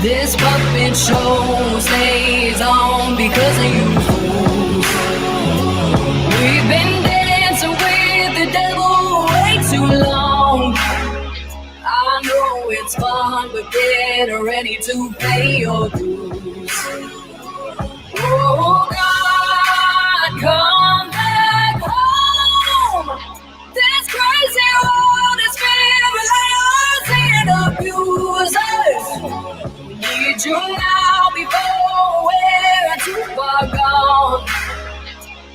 This puppet show stays on because of you fools. We've been dancing with the devil way too long. I know it's fun, but get ready to pay your dues. Oh God, come back home. This crazy world is filled with liars and abusers. Need you now before we're too far gone.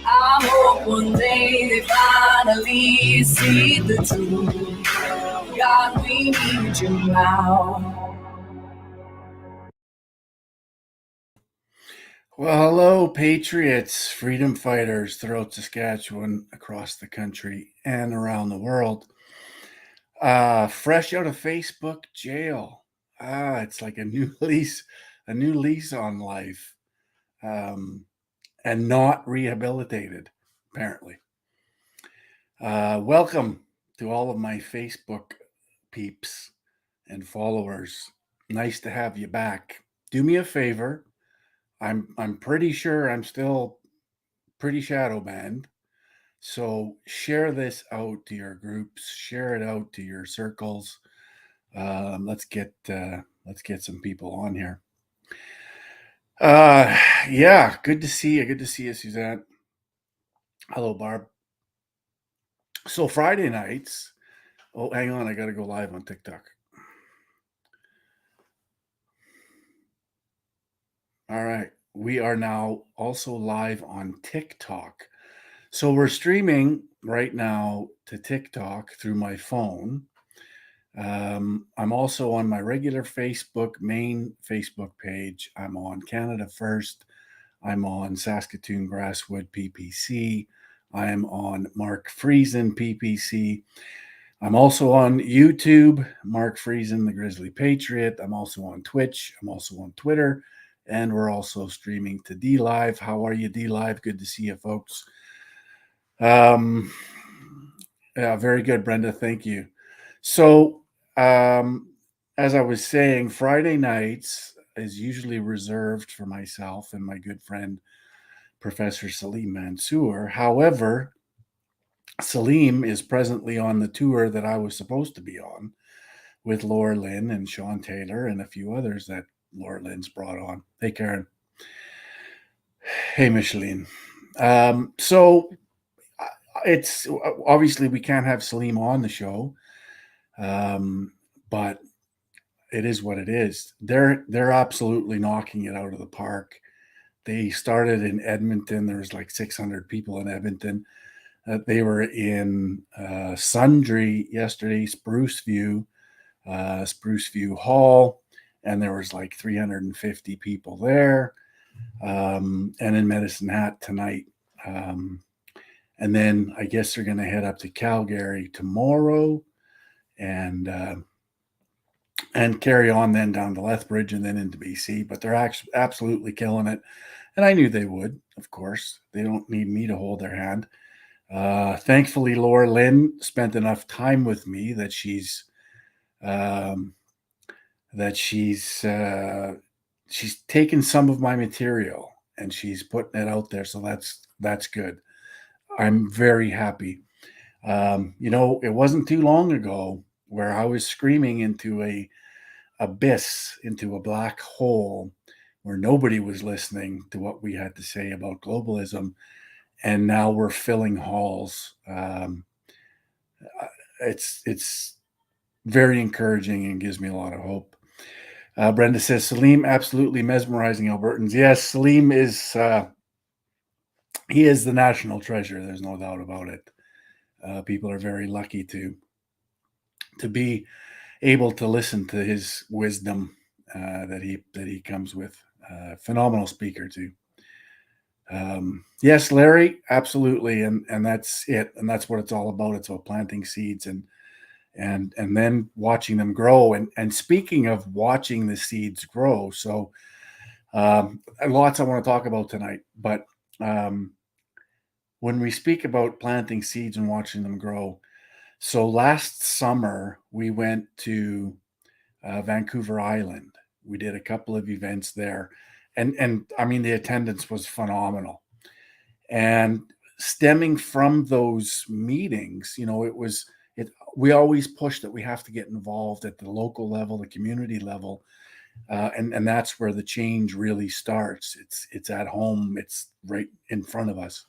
I hope one day they finally see the truth. God, we need you now. Well, hello, patriots, freedom fighters throughout Saskatchewan, across the country, and around the world. Fresh out of Facebook jail. It's like a new lease on life, and not rehabilitated, apparently. Welcome to all of my Facebook peeps and followers. Nice to have you back. Do me a favor. I'm pretty sure I'm still pretty shadow banned. So share this out to your groups, share it out to your circles. Let's get some people on here. Yeah, good to see you. Good to see you, Suzanne. Hello, Barb. So Friday nights. Oh, hang on, I gotta go live on TikTok. All right, we are now also live on TikTok. So we're streaming right now to TikTok through my phone. I'm also on my regular main Facebook page. I'm on Canada First. I'm on Saskatoon Grasswood PPC. I am on Mark Friesen PPC. I'm also on YouTube, Mark Friesen, the Grizzly Patriot. I'm also on Twitch. I'm also on Twitter. And we're also streaming to D Live. How are you, D Live? Good to see you, folks. Yeah, very good, Brenda. Thank you. So, as I was saying, Friday nights is usually reserved for myself and my good friend, Professor Salim Mansour. However, Salim is presently on the tour that I was supposed to be on with Laura Lynn and Sean Taylor and a few others that Laura Lynn's brought on. Hey, Karen. Hey, Micheline. So it's obviously we can't have Salim on the show, but it is what it is. They're absolutely knocking it out of the park. They started in Edmonton. There was like 600 people in Edmonton. They were in Sundre yesterday, Spruce View Hall, and there was like 350 people there. And in Medicine Hat tonight. And then I guess they're going to head up to Calgary tomorrow, and carry on then down to Lethbridge and then into BC. But they're actually absolutely killing it, and I knew they would. Of course, they don't need me to hold their hand. Thankfully, Laura Lynn spent enough time with me that she's taken some of my material and she's putting it out there. So that's good. I'm very happy. It wasn't too long ago where I was screaming into a abyss, into a black hole where nobody was listening to what we had to say about globalism. And now we're filling halls. It's very encouraging and gives me a lot of hope. Brenda says, Salim, absolutely mesmerizing Albertans. Yes, Salim is, he is the national treasure. There's no doubt about it. People are very lucky to be able to listen to his wisdom that he comes with. Phenomenal speaker too. Yes, Larry, absolutely, and that's it, and that's what it's all about. It's about planting seeds and then watching them grow. And speaking of watching the seeds grow, so lots I want to talk about tonight. But when we speak about planting seeds and watching them grow, so last summer we went to Vancouver Island, We did a couple of events there, and I mean the attendance was phenomenal. And stemming from those meetings, it was it. We always push that we have to get involved at the local level, the community level, and that's where the change really starts. It's at home. It's right in front of us.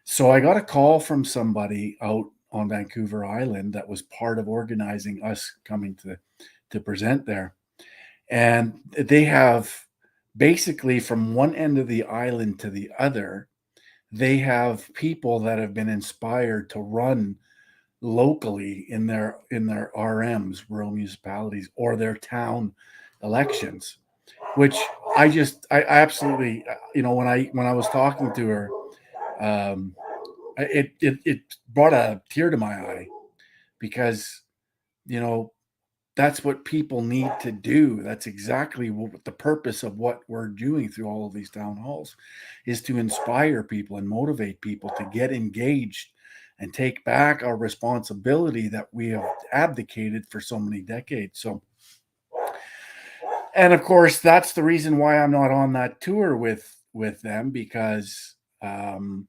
So I got a call from somebody out on Vancouver Island that was part of organizing us coming to present there. And they have basically from one end of the island to the other, they have people that have been inspired to run locally in their RMs, rural municipalities, or their town elections, which I absolutely, when I was talking to her, um, it brought a tear to my eye because you know that's what people need to do. That's exactly what the purpose of what we're doing through all of these town halls is to inspire people and motivate people to get engaged and take back our responsibility that we have abdicated for so many decades. So, and of course, that's the reason why I'm not on that tour with them because um,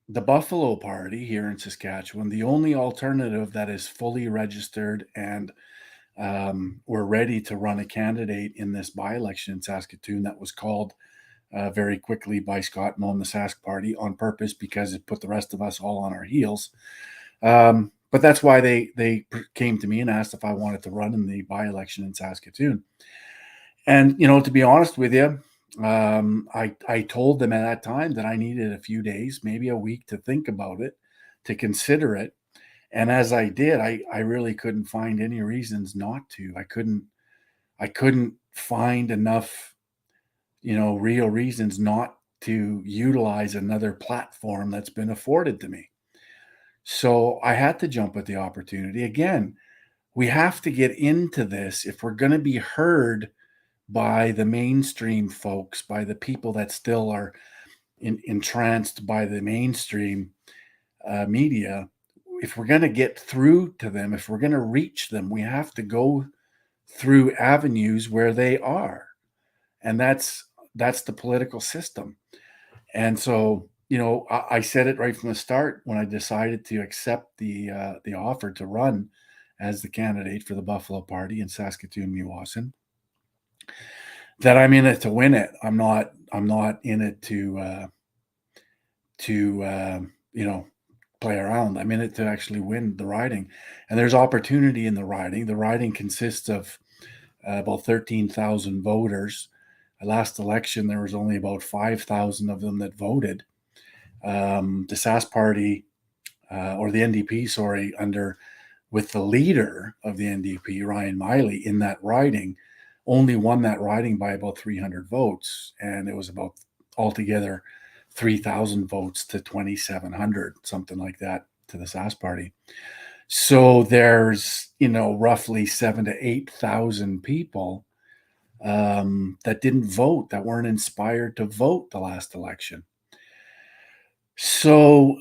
the Buffalo Party here in Saskatchewan, the only alternative that is fully registered and we're ready to run a candidate in this by-election in Saskatoon that was called very quickly by Scott Moe and the Sask Party on purpose because it put the rest of us all on our heels. But that's why they came to me and asked if I wanted to run in the by-election in Saskatoon. And to be honest with you, I told them at that time that I needed a few days, maybe a week, to think about it, to consider it. And as I did, I really couldn't find any reasons not to. I couldn't find enough, real reasons not to utilize another platform that's been afforded to me. So I had to jump at the opportunity. Again, we have to get into this if we're going to be heard by the mainstream folks, by the people that still are entranced by the mainstream media. If we're going to get through to them, if we're going to reach them, we have to go through avenues where they are, and that's the political system. And so, I said it right from the start when I decided to accept the offer to run as the candidate for the Buffalo Party in Saskatoon, Meewasin, that I'm in it to win it. I'm not in it to play around. I'm in it to actually win the riding, and there's opportunity in the riding. The riding consists of about 13,000 voters. Last election, there was only about 5,000 of them that voted. The Sask Party, or the NDP, sorry, with the leader of the NDP, Ryan Miley, in that riding, only won that riding by about 300 votes, and it was about altogether 3,000 votes to 2,700, something like that, to the Sask Party. So there's roughly 7,000 to 8,000 people that didn't vote, that weren't inspired to vote the last election. So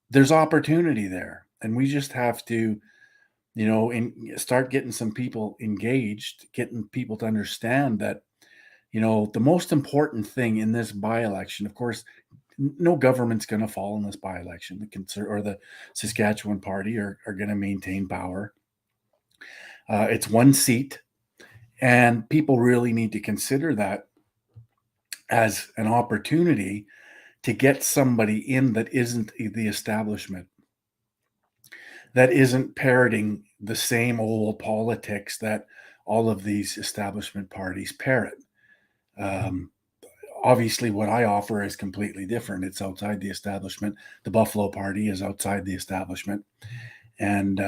there's opportunity there, and we just have to start getting some people engaged, getting people to understand that the most important thing in this by-election, of course, no government's going to fall in this by-election. The Saskatchewan Party are going to maintain power. It's one seat, and people really need to consider that as an opportunity to get somebody in that isn't the establishment, that isn't parroting the same old politics that all of these establishment parties parrot. Um, Obviously, what I offer is completely different. It's outside the establishment. The Buffalo Party is outside the establishment, and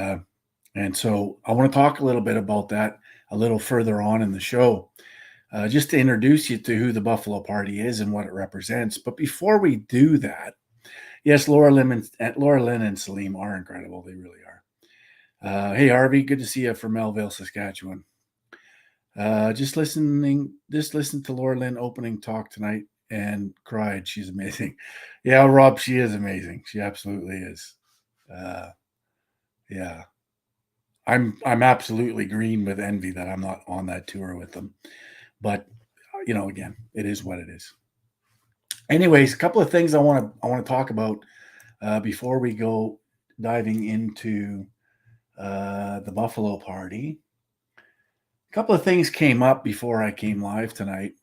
so I want to talk a little bit about that a little further on in the show, just to introduce you to who the Buffalo Party is and what it represents. But before we do that, yes, Laura Lynn and Salim are incredible. They really are. Hey, Harvey, good to see you from Melville, Saskatchewan. Just listen to Laura Lynn opening talk tonight and cried. She's amazing. Yeah, Rob, she is amazing. She absolutely is. Yeah. I'm absolutely green with envy that I'm not on that tour with them. But again, it is what it is. Anyways, a couple of things I want to talk about before we go diving into the Buffalo party. A couple of things came up before I came live tonight,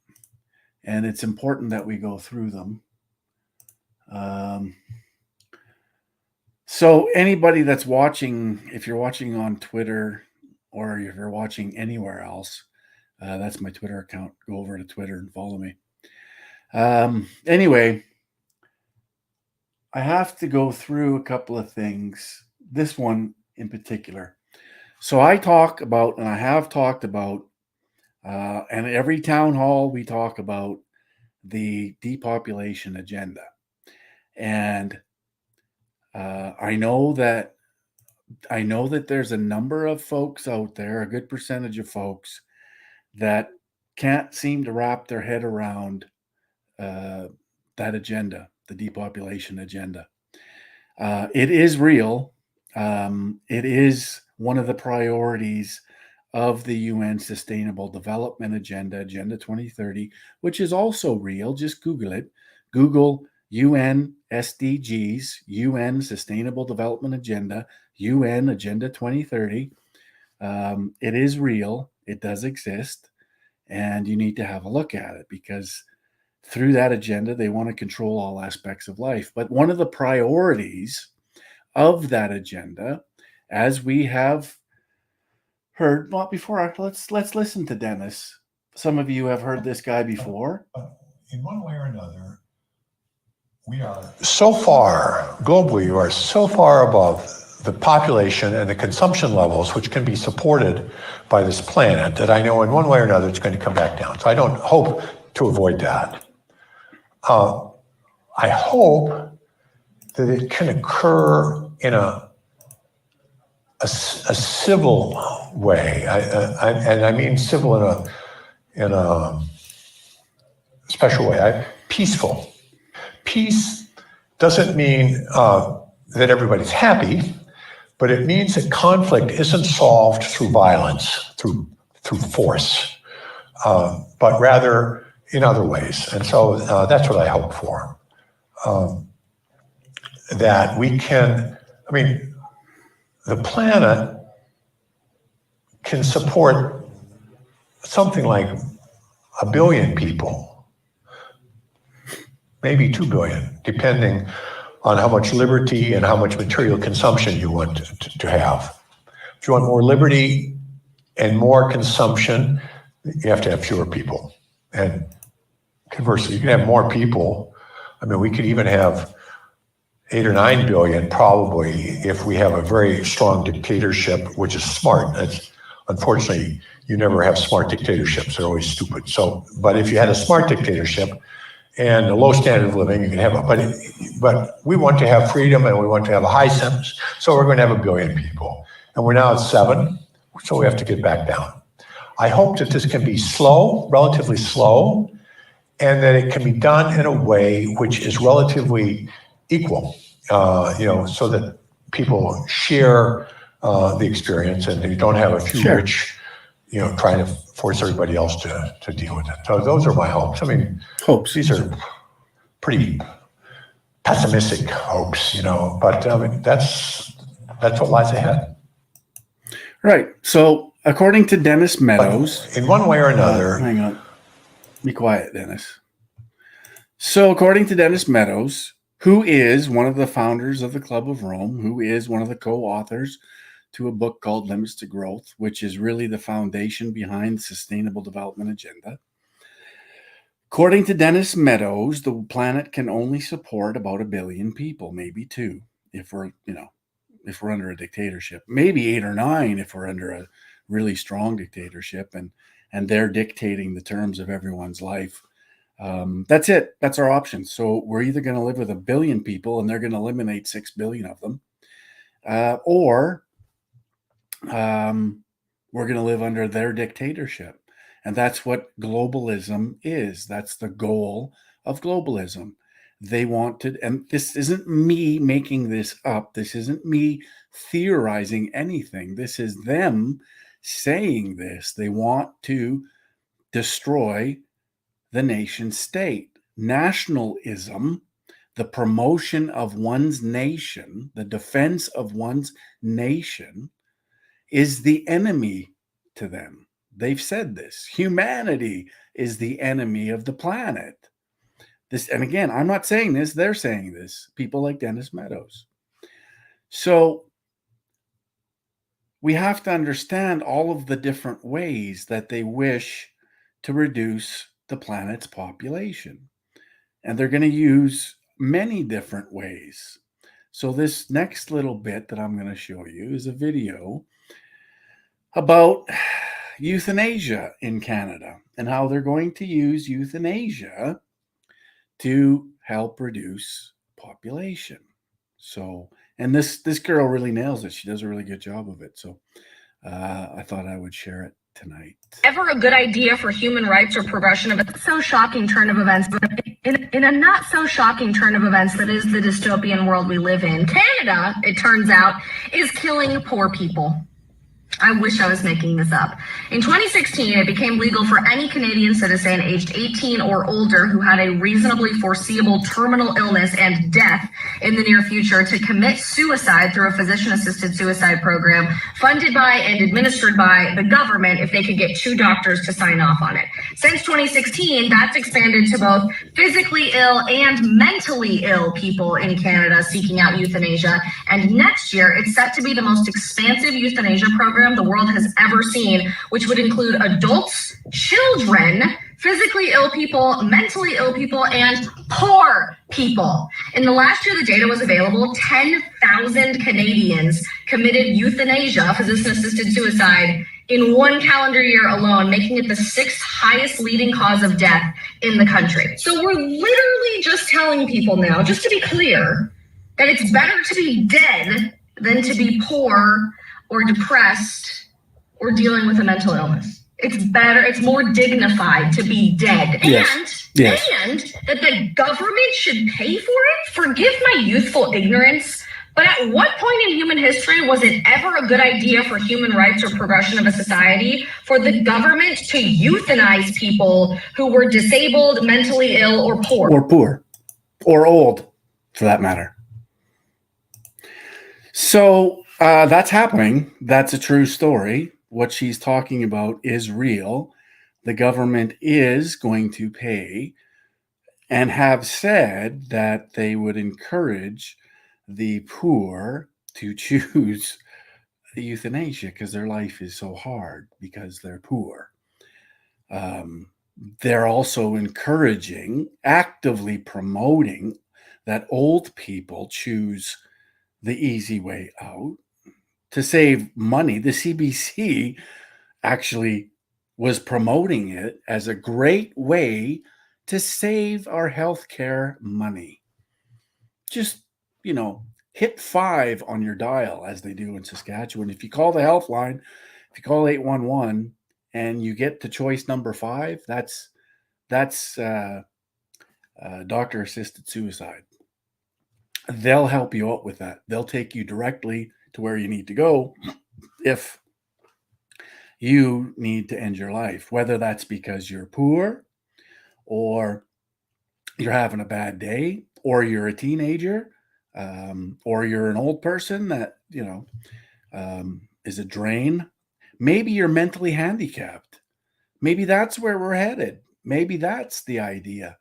and it's important that we go through them. So anybody that's watching, if you're watching on Twitter or if you're watching anywhere else, that's my Twitter account. Go over to Twitter and follow me. Anyway, I have to go through a couple of things. This one in particular. So I talk about, and I have talked about, and every town hall we talk about the depopulation agenda. And I know that there's a number of folks out there, a good percentage of folks, that can't seem to wrap their head around that agenda, the depopulation agenda. It is real. It is one of the priorities of the UN Sustainable Development Agenda, Agenda 2030, which is also real. Just Google it. Google UN SDGs, UN Sustainable Development Agenda, UN Agenda 2030. It is real. It does exist. And you need to have a look at it because through that agenda, they want to control all aspects of life. But one of the priorities of that agenda, as we have heard, well, before, let's listen to Dennis. Some of you have heard this guy before. In one way or another, we are so far, globally, we are so far above the population and the consumption levels which can be supported by this planet that I know in one way or another it's going to come back down. So I don't hope to avoid that. I hope that it can occur in a civil way, and I mean civil in a special way, peaceful. Peace doesn't mean that everybody's happy, but it means that conflict isn't solved through violence, through force, but rather in other ways. And so that's what I hope for. That we can, the planet can support something like 1 billion people, maybe 2 billion, depending on how much liberty and how much material consumption you want to have. If you want more liberty and more consumption, you have to have fewer people. And conversely, you can have more people. We could even have 8 or 9 billion probably if we have a very strong dictatorship, which is smart. Unfortunately, you never have smart dictatorships. They're always stupid. But if you had a smart dictatorship and a low standard of living, you can have but we want to have freedom and we want to have a high sentence. So we're going to have 1 billion people. And we're now at 7, so we have to get back down. I hope that this can be slow, relatively slow, and that it can be done in a way which is relatively equal, so that people share the experience and you don't have a few rich, trying to force everybody else to deal with it. So those are my hopes. Hopes. These are pretty pessimistic hopes, but that's what lies ahead. Right. So according to Dennis Meadows, but in one way or another, hang on. Be quiet, Dennis. So according to Dennis Meadows, who is one of the founders of the Club of Rome, who is one of the co-authors to a book called Limits to Growth, which is really the foundation behind the Sustainable Development Agenda. According to Dennis Meadows, the planet can only support about 1 billion people, maybe 2, if we're under a dictatorship, maybe 8 or 9 if we're under a really strong dictatorship and they're dictating the terms of everyone's life. That's it. That's our options. So we're either going to live with 1 billion people and they're going to eliminate 6 billion of them, or we're going to live under their dictatorship. And that's what globalism is. That's the goal of globalism. They want to, and this isn't me making this up. This isn't me theorizing anything. This is them saying this. They want to destroy the nation state. Nationalism, the promotion of one's nation, the defense of one's nation, is the enemy to them. They've said this. Humanity is the enemy of the planet. This, and again, I'm not saying this, they're saying this, people like Dennis Meadows. So we have to understand all of the different ways that they wish to reduce the planet's population. And they're going to use many different ways. So this next little bit that I'm going to show you is a video about euthanasia in Canada and how they're going to use euthanasia to help reduce population. So, and this girl really nails it. She does a really good job of it. So I thought I would share it tonight. Ever a good idea for human rights or progression of a so shocking turn of events, but in a not so shocking turn of events that is the dystopian world we live in, Canada, it turns out, is killing poor people. I wish I was making this up. In 2016, it became legal for any Canadian citizen aged 18 or older who had a reasonably foreseeable terminal illness and death in the near future to commit suicide through a physician-assisted suicide program funded by and administered by the government if they could get 2 doctors to sign off on it. Since 2016, that's expanded to both physically ill and mentally ill people in Canada seeking out euthanasia. And next year, it's set to be the most expansive euthanasia program the world has ever seen, which would include adults, children, physically ill people, mentally ill people, and poor people. In the last year the data was available, 10,000 Canadians committed euthanasia, physician-assisted suicide, in 1 calendar year alone, making it the 6th highest leading cause of death in the country. So we're literally just telling people now, just to be clear, that it's better to be dead than to be poor or depressed or dealing with a mental illness. It's better, it's more dignified to be dead. Yes. And that the government should pay for it? Forgive my youthful ignorance, but at what point in human history was it ever a good idea for human rights or progression of a society for the government to euthanize people who were disabled, mentally ill, or poor? Or poor. Or old, for that matter. So that's happening. That's a true story. What she's talking about is real. The government is going to pay and have said that they would encourage the poor to choose euthanasia because their life is so hard because they're poor. They're also encouraging, actively promoting that old people choose the easy way out to save money. The CBC actually was promoting it as a great way to save our healthcare money. Just, hit 5 on your dial as they do in Saskatchewan. If you call the health line, if you call 811 and you get to choice number 5, that's doctor-assisted suicide. They'll help you out with that. They'll take you directly to where you need to go if you need to end your life, whether that's because you're poor or you're having a bad day or you're a teenager or you're an old person that, is a drain. Maybe you're mentally handicapped. Maybe that's where we're headed. Maybe that's the idea.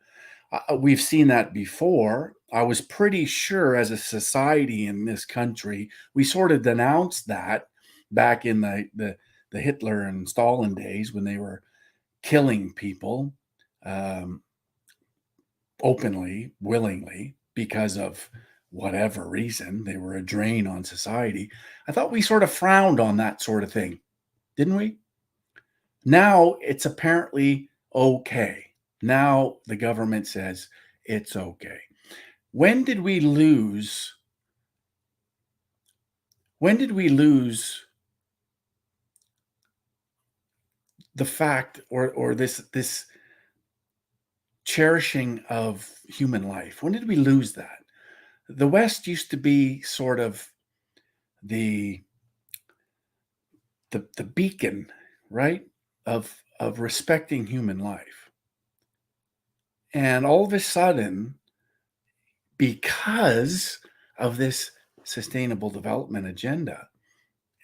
We've seen that before. I was pretty sure as a society in this country, we sort of denounced that back in the Hitler and Stalin days when they were killing people openly, willingly, because of whatever reason. They were a drain on society. I thought we sort of frowned on that sort of thing, didn't we? Now it's apparently okay. Now the government says it's okay. When did we lose the fact or this cherishing of human life? When did we lose that? The West used to be sort of the beacon, right, of respecting human life. And all of a sudden, because of this sustainable development agenda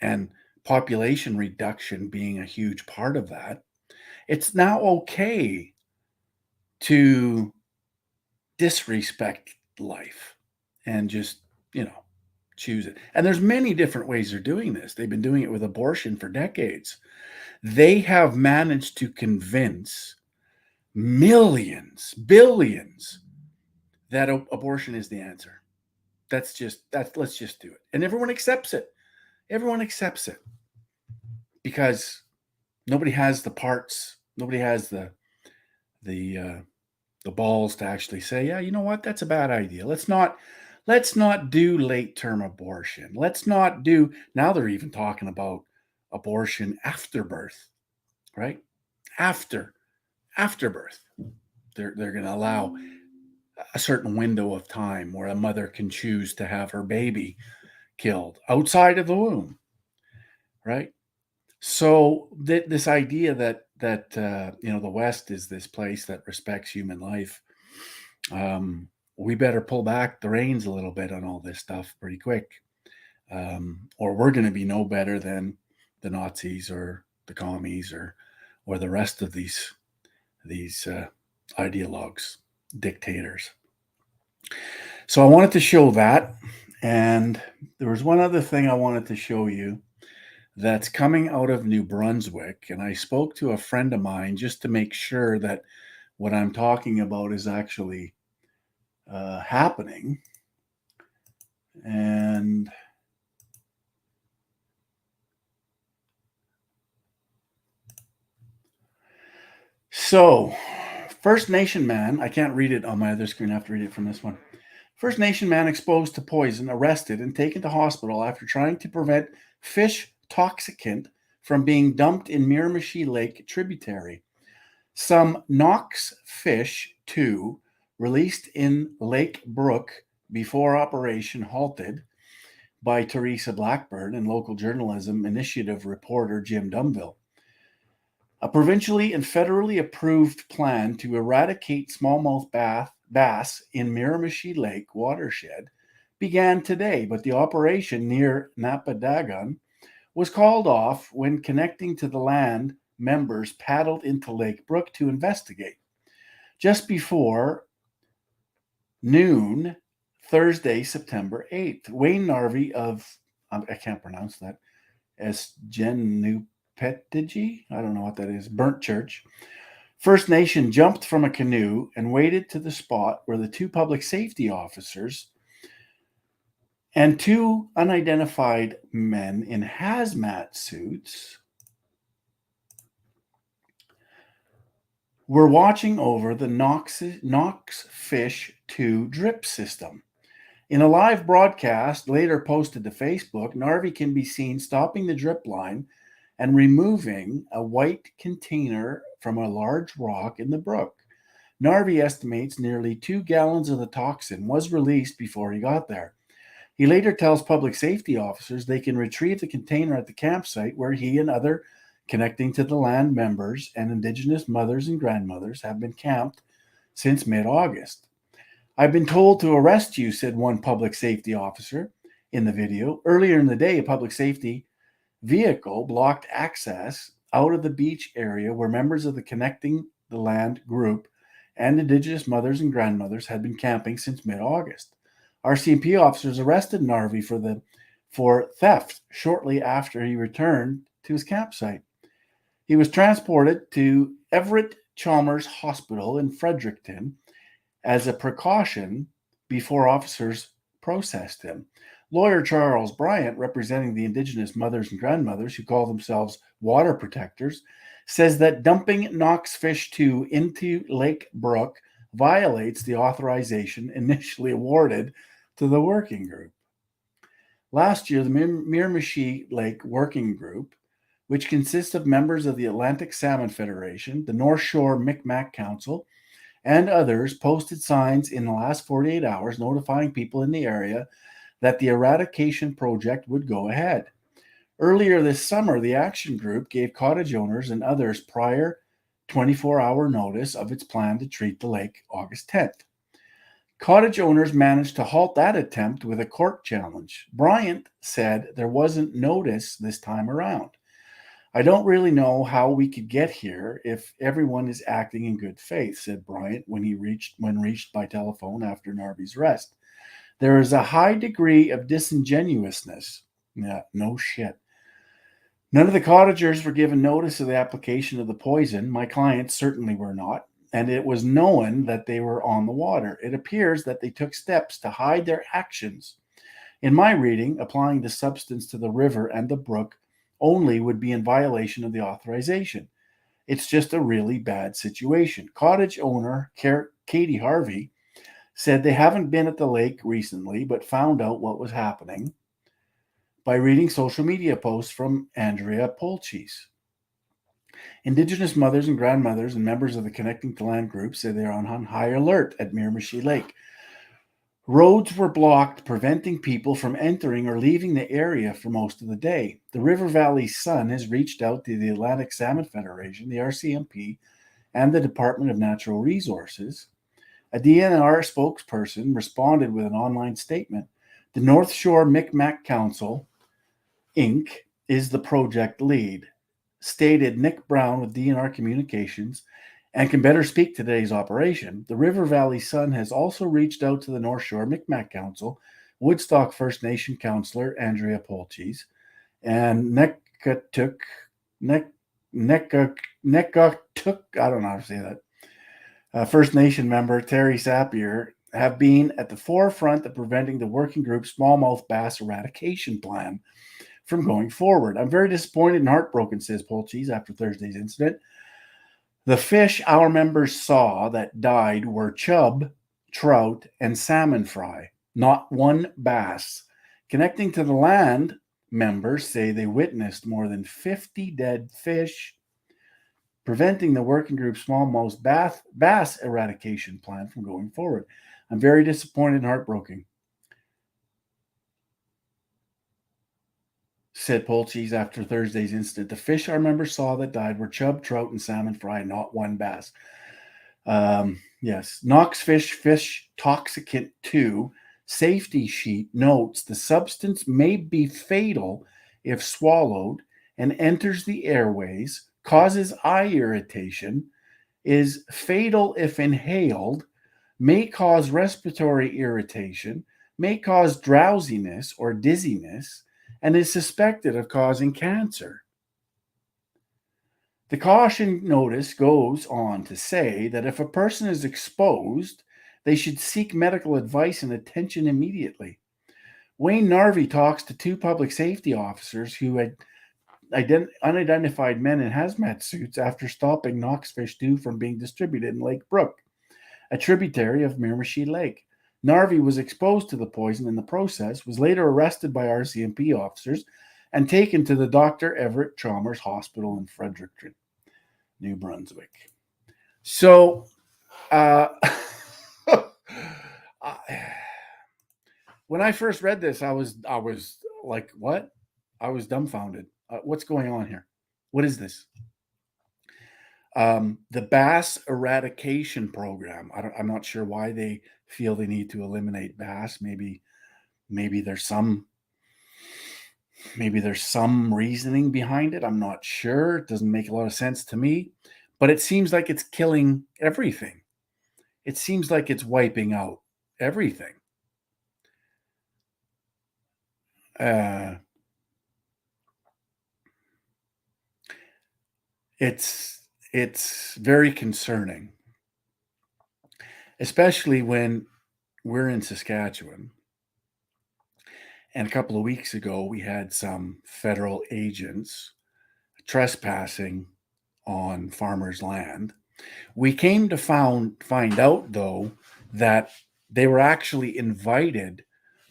and population reduction being a huge part of that, it's now okay to disrespect life and just, choose it. And there's many different ways they're doing this. They've been doing it with abortion for decades. They have managed to convince millions, billions that abortion is the answer. Let's just do it. And everyone accepts it. Everyone accepts it because nobody has the parts. Nobody has the balls to actually say, yeah, you know what? That's a bad idea. Let's not do late term abortion. Let's not do, now they're even talking about abortion after birth, right? After birth. They're going to allow a certain window of time where a mother can choose to have her baby killed outside of the womb, right? So this idea that the West is this place that respects human life, we better pull back the reins a little bit on all this stuff pretty quick, or we're going to be no better than the Nazis or the commies or the rest of these ideologues, dictators. So I wanted to show that, and there was one other thing I wanted to show you that's coming out of New Brunswick, and I spoke to a friend of mine just to make sure that what I'm talking about is actually happening. And so, First Nation man, I can't read it on my other screen, I have to read it from this one. First Nation man exposed to poison, arrested and taken to hospital after trying to prevent fish toxicant from being dumped in Miramichi Lake tributary. Some Knox fish, too, released in Lake Brook before operation halted by Teresa Blackburn and local journalism initiative reporter Jim Dumville. A provincially and federally approved plan to eradicate smallmouth bass in Miramichi Lake watershed began today, but the operation near Napadagon was called off when connecting to the land members paddled into Lake Brook to investigate. Just before noon, Thursday, September 8th, Wayne Narvey of, I can't pronounce that, Esgenupetigi, I don't know what that is, Burnt Church, First Nation jumped from a canoe and waded to the spot where the two public safety officers and two unidentified men in hazmat suits were watching over the Knox Fish 2 drip system. In a live broadcast later posted to Facebook, Narvey can be seen stopping the drip line and removing a white container from a large rock in the brook. Narvey estimates nearly 2 gallons of the toxin was released before he got there. He later tells public safety officers they can retrieve the container at the campsite where he and other connecting to the land members and Indigenous mothers and grandmothers have been camped since mid-August. I've been told to arrest you, said one public safety officer in the video. Earlier in the day, a public safety vehicle blocked access out of the beach area where members of the Connecting the Land group and Indigenous mothers and grandmothers had been camping since mid-August. RCMP officers arrested Narvey for theft shortly after he returned to his campsite. He was transported to Everett Chalmers Hospital in Fredericton as a precaution before officers processed him. Lawyer Charles Bryant, representing the Indigenous mothers and grandmothers who call themselves water protectors, says that dumping Knox Fish 2 into Lake Brook violates the authorization initially awarded to the working group. Last year, the Miramichi Lake Working Group, which consists of members of the Atlantic Salmon Federation, the North Shore Micmac Council, and others, posted signs in the last 48 hours notifying people in the area that the eradication project would go ahead. Earlier this summer, the action group gave cottage owners and others prior 24-hour notice of its plan to treat the lake August 10th. Cottage owners managed to halt that attempt with a court challenge. Bryant said there wasn't notice this time around. I don't really know how we could get here if everyone is acting in good faith, said Bryant when reached by telephone after Narby's arrest. There is a high degree of disingenuousness. Yeah, no shit. None of the cottagers were given notice of the application of the poison. My clients certainly were not, and it was known that they were on the water. It appears that they took steps to hide their actions. In my reading, applying the substance to the river and the brook only would be in violation of the authorization. It's just a really bad situation. Cottage owner Katie Harvey said they haven't been at the lake recently, but found out what was happening by reading social media posts from Andrea Polchis. Indigenous mothers and grandmothers and members of the Connecting to Land group say they are on high alert at Miramichi Lake. Roads were blocked, preventing people from entering or leaving the area for most of the day. The River Valley Sun has reached out to the Atlantic Salmon Federation, the RCMP, and the Department of Natural Resources. A DNR spokesperson responded with an online statement. The North Shore Micmac Council, Inc., is the project lead, stated Nick Brown with DNR Communications, and can better speak to today's operation. The River Valley Sun has also reached out to the North Shore Micmac Council, Woodstock First Nation Councillor Andrea Polchis, and Nekatuck, I don't know how to say that, First Nation member Terry Sapier, have been at the forefront of preventing the working group's smallmouth bass eradication plan from going forward. I'm very disappointed and heartbroken, says Polchis, after Thursday's incident. The fish our members saw that died were chub, trout, and salmon fry, not one bass. Connecting to the Land members say they witnessed more than 50 dead fish, preventing the working group's smallmouth bass eradication plan from going forward. I'm very disappointed and heartbroken, said Polchis after Thursday's incident. The fish our members saw that died were chub, trout, and salmon fry, not one bass. Yes. Knox Fish Toxicant 2 safety sheet notes the substance may be fatal if swallowed and enters the airways, causes eye irritation, is fatal if inhaled, may cause respiratory irritation, may cause drowsiness or dizziness, and is suspected of causing cancer. The caution notice goes on to say that if a person is exposed, they should seek medical advice and attention immediately. Wayne Narvey talks to two public safety officers who had unidentified men in hazmat suits after stopping Knox Fish 2 from being distributed in Lake Brook, a tributary of Miramichi Lake. Narvey was exposed to the poison in the process, was later arrested by RCMP officers, and taken to the Dr. Everett Chalmers Hospital in Fredericton, New Brunswick. So, when I first read this, I was like, what? I was dumbfounded. What's going on here? What is this? The bass eradication program. I'm not sure why they feel they need to eliminate bass. Maybe there's some reasoning behind it. I'm not sure. It doesn't make a lot of sense to me, but it seems like it's killing everything. It seems like it's wiping out everything. It's very concerning, especially when we're in Saskatchewan. And a couple of weeks ago, we had some federal agents trespassing on farmers' land. We came to find out, though, that they were actually invited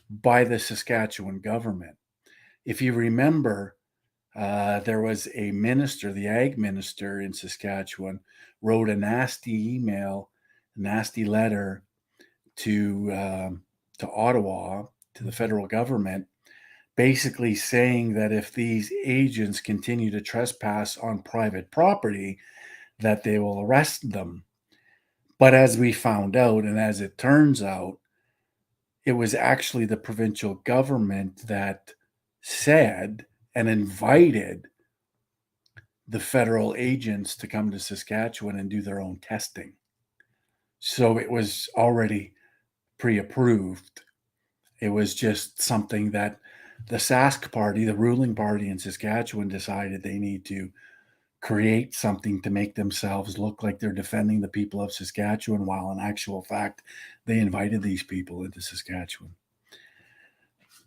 by the Saskatchewan government. If you remember, there was a minister, the ag minister in Saskatchewan, wrote a nasty email, nasty letter to Ottawa to the federal government, basically saying that if these agents continue to trespass on private property, that they will arrest them. But as we found out, and as it turns out, it was actually the provincial government that said and invited the federal agents to come to Saskatchewan and do their own testing. So it was already pre-approved. It was just something that the Sask party, the ruling party in Saskatchewan, decided they need to create something to make themselves look like they're defending the people of Saskatchewan, while in actual fact, they invited these people into Saskatchewan.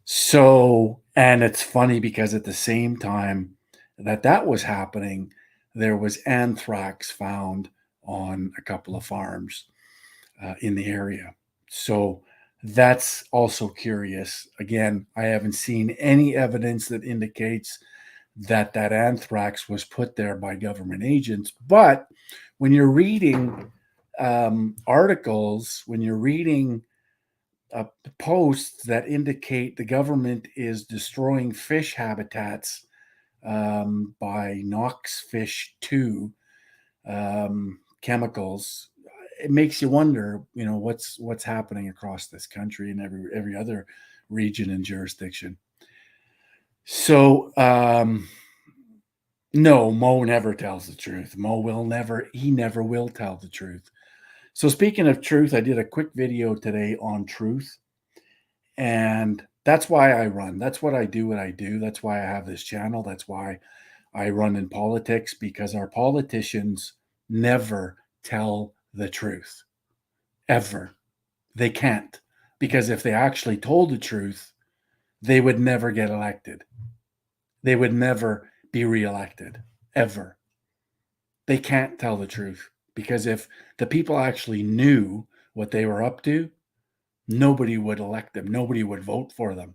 So, and it's funny because at the same time that was happening, there was anthrax found on a couple of farms in the area. So that's also curious. Again, I haven't seen any evidence that indicates that anthrax was put there by government agents. But when you're reading articles, when you're reading posts that indicate the government is destroying fish habitats by Nox Fish 2 chemicals, it makes you wonder, what's happening across this country and every other region and jurisdiction. So, no, Mo never tells the truth. Mo he never will tell the truth. So speaking of truth, I did a quick video today on truth, and that's why I run. That's what I do. That's why I have this channel. That's why I run in politics, because our politicians never tell the truth, ever. They can't, because if they actually told the truth, they would never get elected. They would never be reelected, ever. They can't tell the truth, because if the people actually knew what they were up to, nobody would elect them. Nobody would vote for them.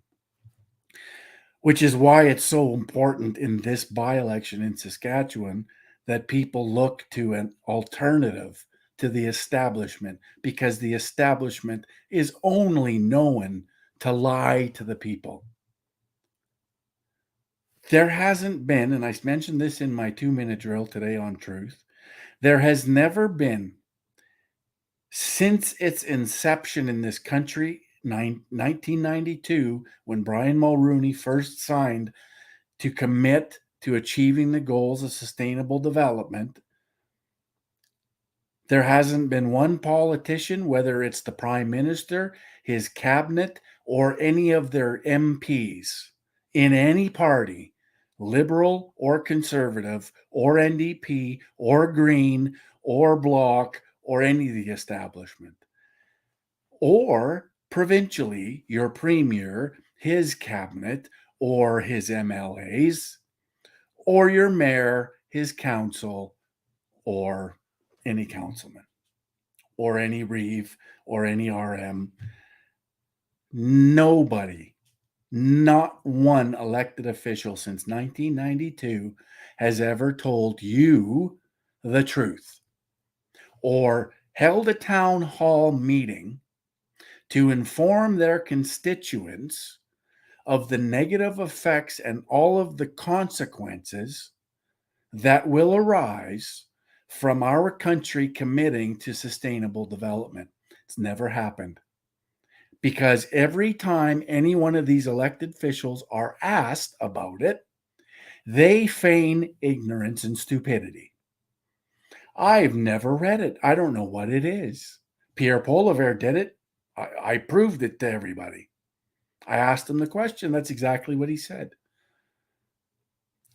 Which is why it's so important in this by-election in Saskatchewan that people look to an alternative to the establishment, because the establishment is only known to lie to the people. There hasn't been, and I mentioned this in my 2-minute drill today on truth, there has never been, since its inception in this country, 1992, when Brian Mulroney first signed to commit to achieving the goals of sustainable development, there hasn't been one politician, whether it's the Prime Minister, his cabinet, or any of their MPs in any party, Liberal or Conservative or NDP or Green or Bloc or any of the establishment, or provincially, your Premier, his cabinet, or his MLAs, or your mayor, his council, or any councilman, or any reeve, or any RM. Nobody, not one elected official since 1992 has ever told you the truth, or held a town hall meeting to inform their constituents of the negative effects and all of the consequences that will arise from our country committing to sustainable development. It's never happened. Because every time any one of these elected officials are asked about it, they feign ignorance and stupidity. I've never read it. I don't know what it is. Pierre Poilievre did it. I proved it to everybody. I asked him the question. That's exactly what he said.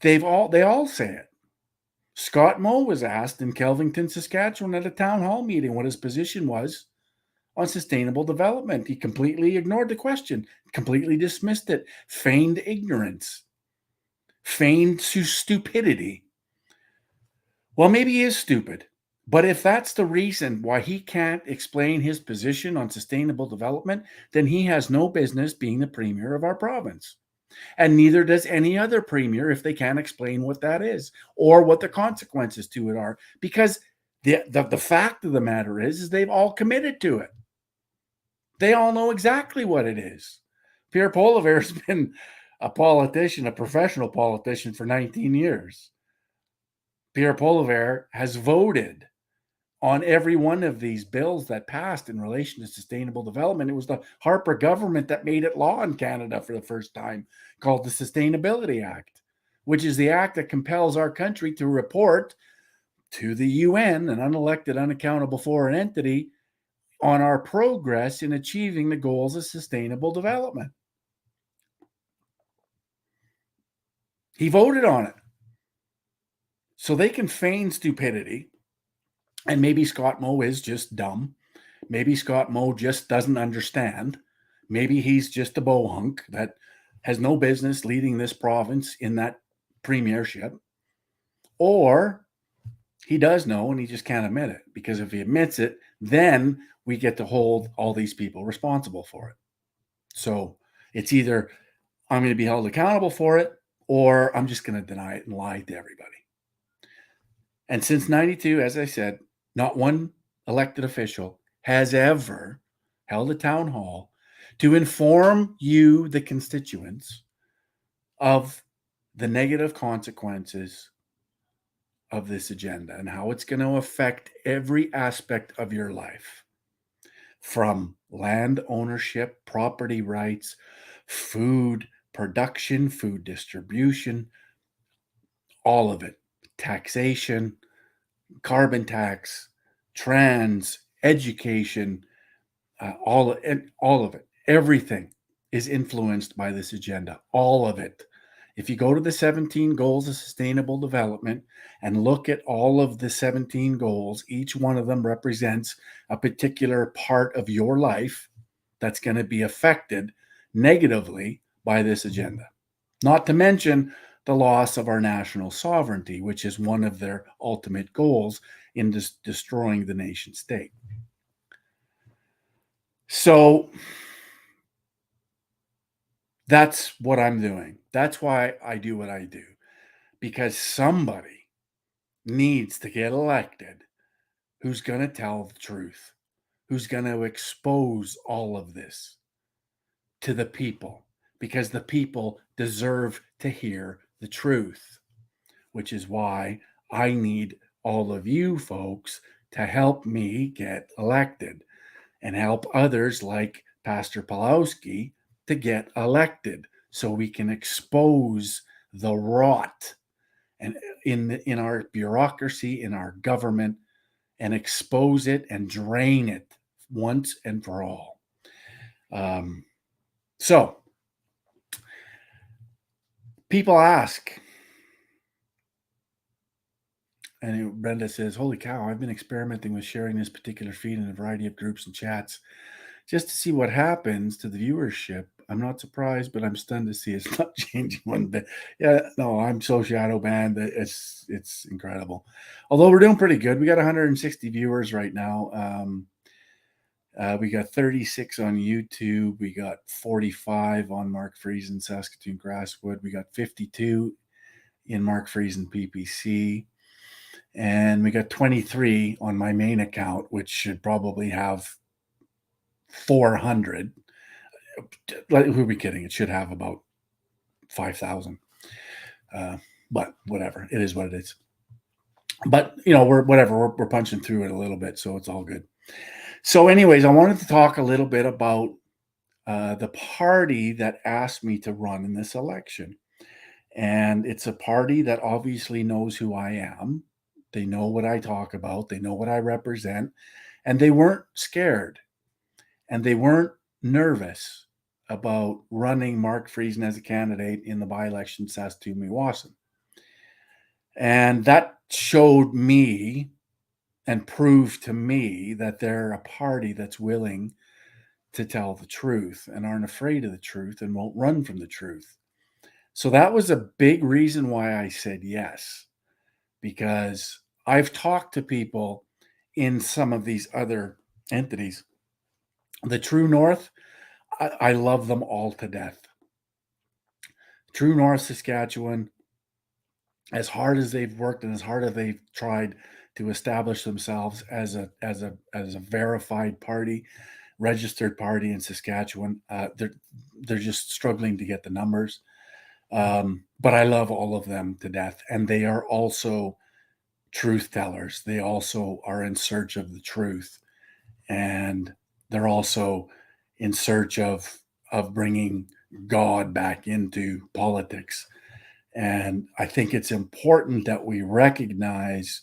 They all say it. Scott Moe was asked in Kelvington, Saskatchewan at a town hall meeting what his position was on sustainable development. He completely ignored the question, completely dismissed it, feigned ignorance, feigned stupidity. Well, maybe he is stupid, but if that's the reason why he can't explain his position on sustainable development, then he has no business being the premier of our province. And neither does any other premier if they can't explain what that is or what the consequences to it are, because the fact of the matter is they've all committed to it. They all know exactly what it is. Pierre Poilievre's been a politician, a professional politician for 19 years. Pierre Poilievre has voted on every one of these bills that passed in relation to sustainable development. It was the Harper government that made it law in Canada for the first time, called the Sustainability Act, which is the act that compels our country to report to the UN, an unelected, unaccountable foreign entity, on our progress in achieving the goals of sustainable development. He voted on it. So they can feign stupidity. And maybe Scott Moe is just dumb. Maybe Scott Moe just doesn't understand. Maybe he's just a bohunk that has no business leading this province in that premiership. Or he does know and he just can't admit it, because if he admits it, then we get to hold all these people responsible for it. So it's either I'm going to be held accountable for it, or I'm just going to deny it and lie to everybody. And since 92, as I said, not one elected official has ever held a town hall to inform you, the constituents, of the negative consequences of this agenda and how it's going to affect every aspect of your life, from land ownership, property rights, food production, food distribution, all of it, taxation, carbon tax, trans, education, all of it. Everything is influenced by this agenda, all of it. If you go to the 17 goals of sustainable development and look at all of the 17 goals, each one of them represents a particular part of your life that's going to be affected negatively by this agenda. Not to mention the loss of our national sovereignty, which is one of their ultimate goals in destroying the nation state. So that's what I'm doing. That's why I do what I do, because somebody needs to get elected who's going to tell the truth, who's going to expose all of this to the people, because the people deserve to hear the truth, which is why I need all of you folks to help me get elected and help others like Pastor Pawlowski to get elected, so we can expose the rot and in our bureaucracy, in our government, and expose it and drain it once and for all. So people ask, and Brenda says, holy cow, I've been experimenting with sharing this particular feed in a variety of groups and chats just to see what happens to the viewership. I'm not surprised, but I'm stunned to see it's not changing one bit. Yeah, no, I'm so shadow banned. It's incredible. Although we're doing pretty good. We got 160 viewers right now. We got 36 on YouTube. We got 45 on Mark Friesen, Saskatoon Grasswood. We got 52 in Mark Friesen PPC. And we got 23 on my main account, which should probably have 400. Who are we kidding? It should have about 5,000. But whatever, it is what it is. But we're punching through it a little bit, so it's all good. So anyways, I wanted to talk a little bit about the party that asked me to run in this election. And it's a party that obviously knows who I am. They know what I talk about. They know what I represent. And they weren't scared. And they weren't nervous about running Mark Friesen as a candidate in the by-election Saskatoon-Meewasin. And that showed me and proved to me that they're a party that's willing to tell the truth and aren't afraid of the truth and won't run from the truth. So that was a big reason why I said yes, because I've talked to people in some of these other entities. The True North, I love them all to death. True North Saskatchewan, as hard as they've worked and as hard as they've tried to establish themselves as a verified party, registered party in Saskatchewan. They're just struggling to get the numbers. But I love all of them to death, and they are also truth tellers. They also are in search of the truth, and they're also in search of bringing God back into politics. And I think it's important that we recognize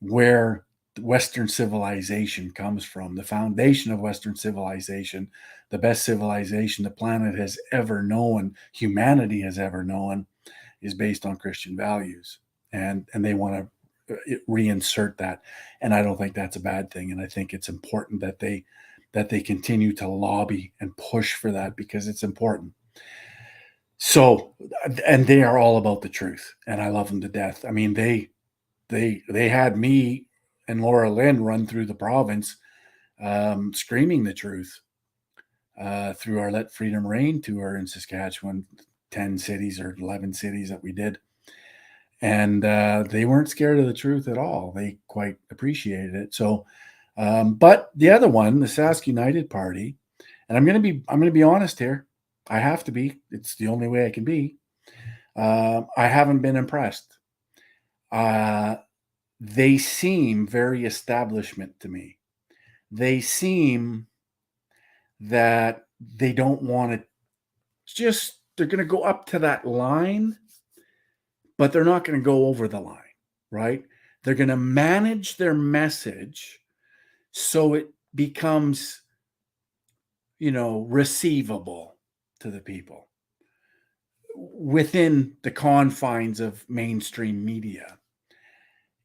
where Western civilization comes from. The foundation of Western civilization, the best civilization the planet has ever known, humanity has ever known, is based on Christian values. And they want to reinsert that. And I don't think that's a bad thing. And I think it's important that they continue to lobby and push for that, because it's important. So, and they are all about the truth, and I love them to death. I mean, they had me and Laura Lynn run through the province, screaming the truth, through our Let Freedom Reign tour in Saskatchewan, 10 cities or 11 cities that we did. And they weren't scared of the truth at all. They quite appreciated it. So, but the other one, the Sask United Party, and I'm going to be honest here. I have to be. It's the only way I can be. I haven't been impressed. They seem very establishment to me. They seem that they don't want to they're going to go up to that line, but they're not going to go over the line, right? They're going to manage their message so it becomes, receivable to the people within the confines of mainstream media.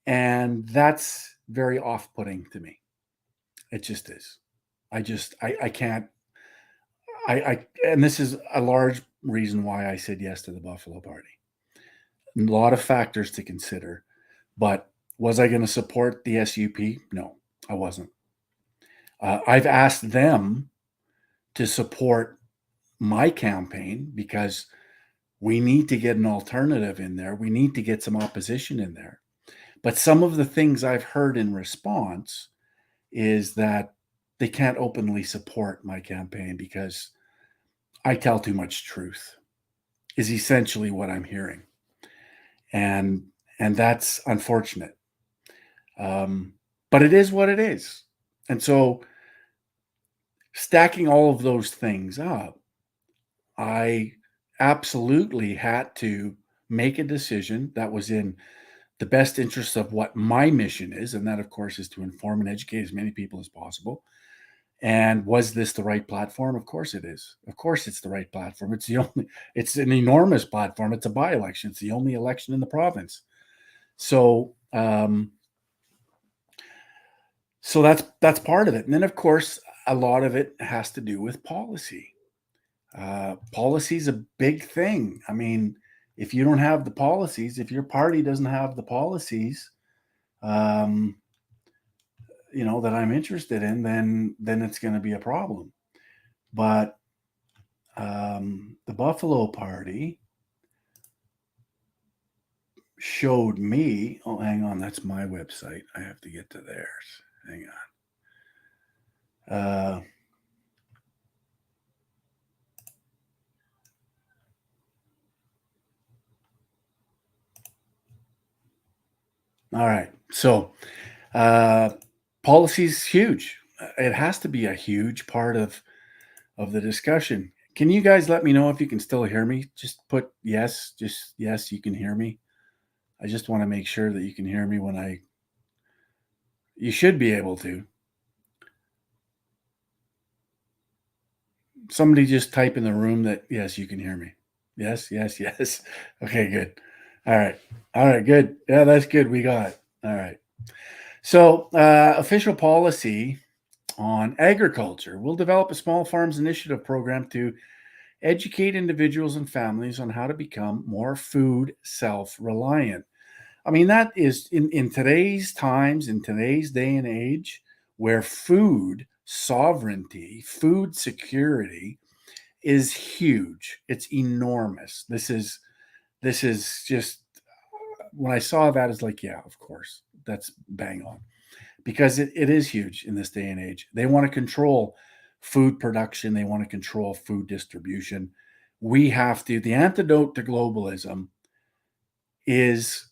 And that's very off-putting to me. It just is. I can't, and this is a large reason why I said yes to the Buffalo Party. A lot of factors to consider, but was I going to support the SUP? No, I wasn't. I've asked them to support my campaign because we need to get an alternative in there. We need to get some opposition in there. But some of the things I've heard in response is that they can't openly support my campaign because I tell too much truth, is essentially what I'm hearing. And that's unfortunate. But it is what it is. And so stacking all of those things up, I absolutely had to make a decision that was in the best interest of what my mission is. And that, of course, is to inform and educate as many people as possible. And was this the right platform? Of course it is. Of course it's the right platform. It's an enormous platform. It's a by-election. It's the only election in the province. So, so that's part of it. And then, of course, a lot of it has to do with policy. Policy is a big thing. I mean, if you don't have the policies, if your party doesn't have the policies, that I'm interested in, then it's going to be a problem. But the Buffalo Party showed me. Oh, hang on, that's my website. I have to get to theirs. Hang on. All right. So policy is huge. It has to be a huge part of the discussion. Can you guys let me know if you can still hear me? Just put yes, just yes, you can hear me. I just want to make sure that you can hear me when you should be able to. Somebody just type in the room that, yes, you can hear me. Yes, yes, yes. Okay, good. All right, good. Yeah, that's good. We got it. All right. So official policy on agriculture. We'll develop a small farms initiative program to educate individuals and families on how to become more food self-reliant. I mean, that is in today's times, in today's day and age, where food sovereignty, food security is huge. It's enormous. This is just, when I saw that, it's like, yeah, of course, that's bang on, because it is huge in this day and age. They want to control food production. They want to control food distribution. We have to, the antidote to globalism is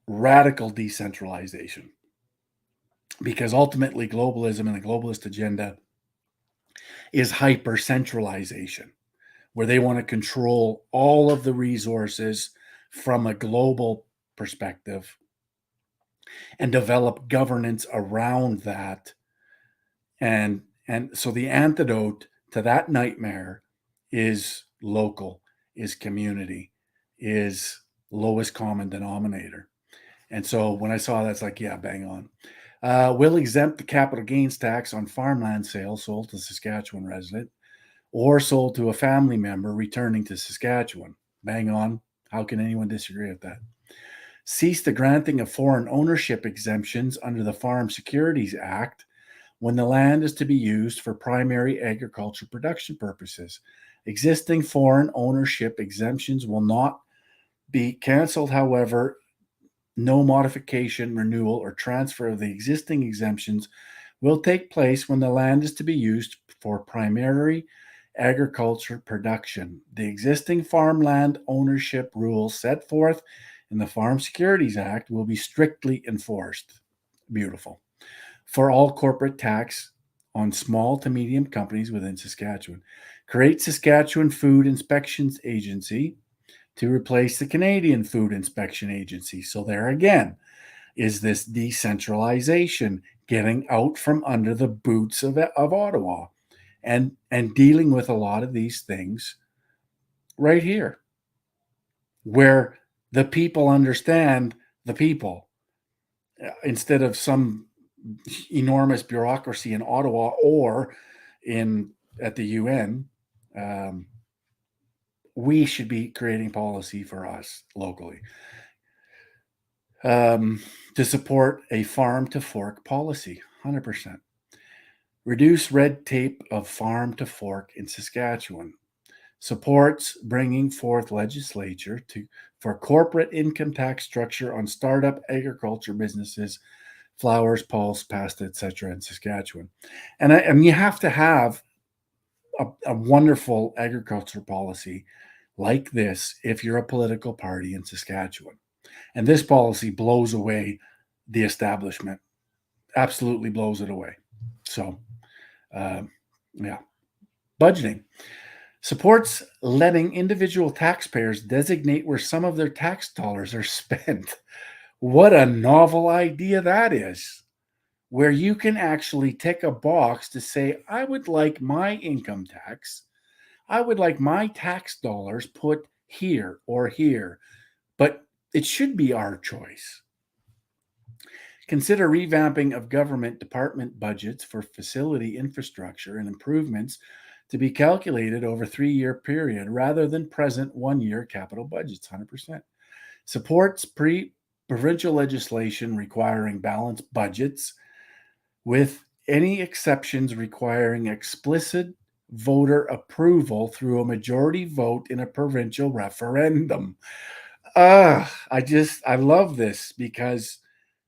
radical decentralization, because ultimately globalism and the globalist agenda is hyper centralization, where they want to control all of the resources from a global perspective and develop governance around that. And so the antidote to that nightmare is local, is community, is lowest common denominator. And so when I saw that, it's like, yeah, bang on. Will exempt the capital gains tax on farmland sales sold to Saskatchewan resident or sold to a family member returning to Saskatchewan. Bang on. How can anyone disagree with that? Cease the granting of foreign ownership exemptions under the Farm Securities Act when the land is to be used for primary agriculture production purposes. Existing foreign ownership exemptions will not be canceled. However, no modification, renewal, or transfer of the existing exemptions will take place when the land is to be used for primary agriculture production. The existing farmland ownership rules set forth in the Farm Securities Act will be strictly enforced. Beautiful. For all corporate tax on small to medium companies within Saskatchewan. Create Saskatchewan Food Inspections Agency to replace the Canadian Food Inspection Agency. So there again is this decentralization, getting out from under the boots of Ottawa and dealing with a lot of these things right here, where the people understand the people instead of some enormous bureaucracy in Ottawa or at the UN. We should be creating policy for us locally to support a farm to fork policy, 100%. Reduce red tape of farm to fork in Saskatchewan. Supports bringing forth legislature for corporate income tax structure on startup agriculture businesses, flowers, pulse, pasta, etc. in Saskatchewan. And you have to have a wonderful agriculture policy like this if you're a political party in Saskatchewan. And this policy blows away the establishment, absolutely blows it away. So, yeah. Budgeting. Supports letting individual taxpayers designate where some of their tax dollars are spent. What a novel idea that is, where you can actually tick a box to say, I would like my income tax, I would like my tax dollars put here or here, but it should be our choice. Consider revamping of government department budgets for facility infrastructure and improvements to be calculated over a 3-year period rather than present 1-year capital budgets, 100%. Supports provincial legislation requiring balanced budgets, with any exceptions requiring explicit voter approval through a majority vote in a provincial referendum. I love this, because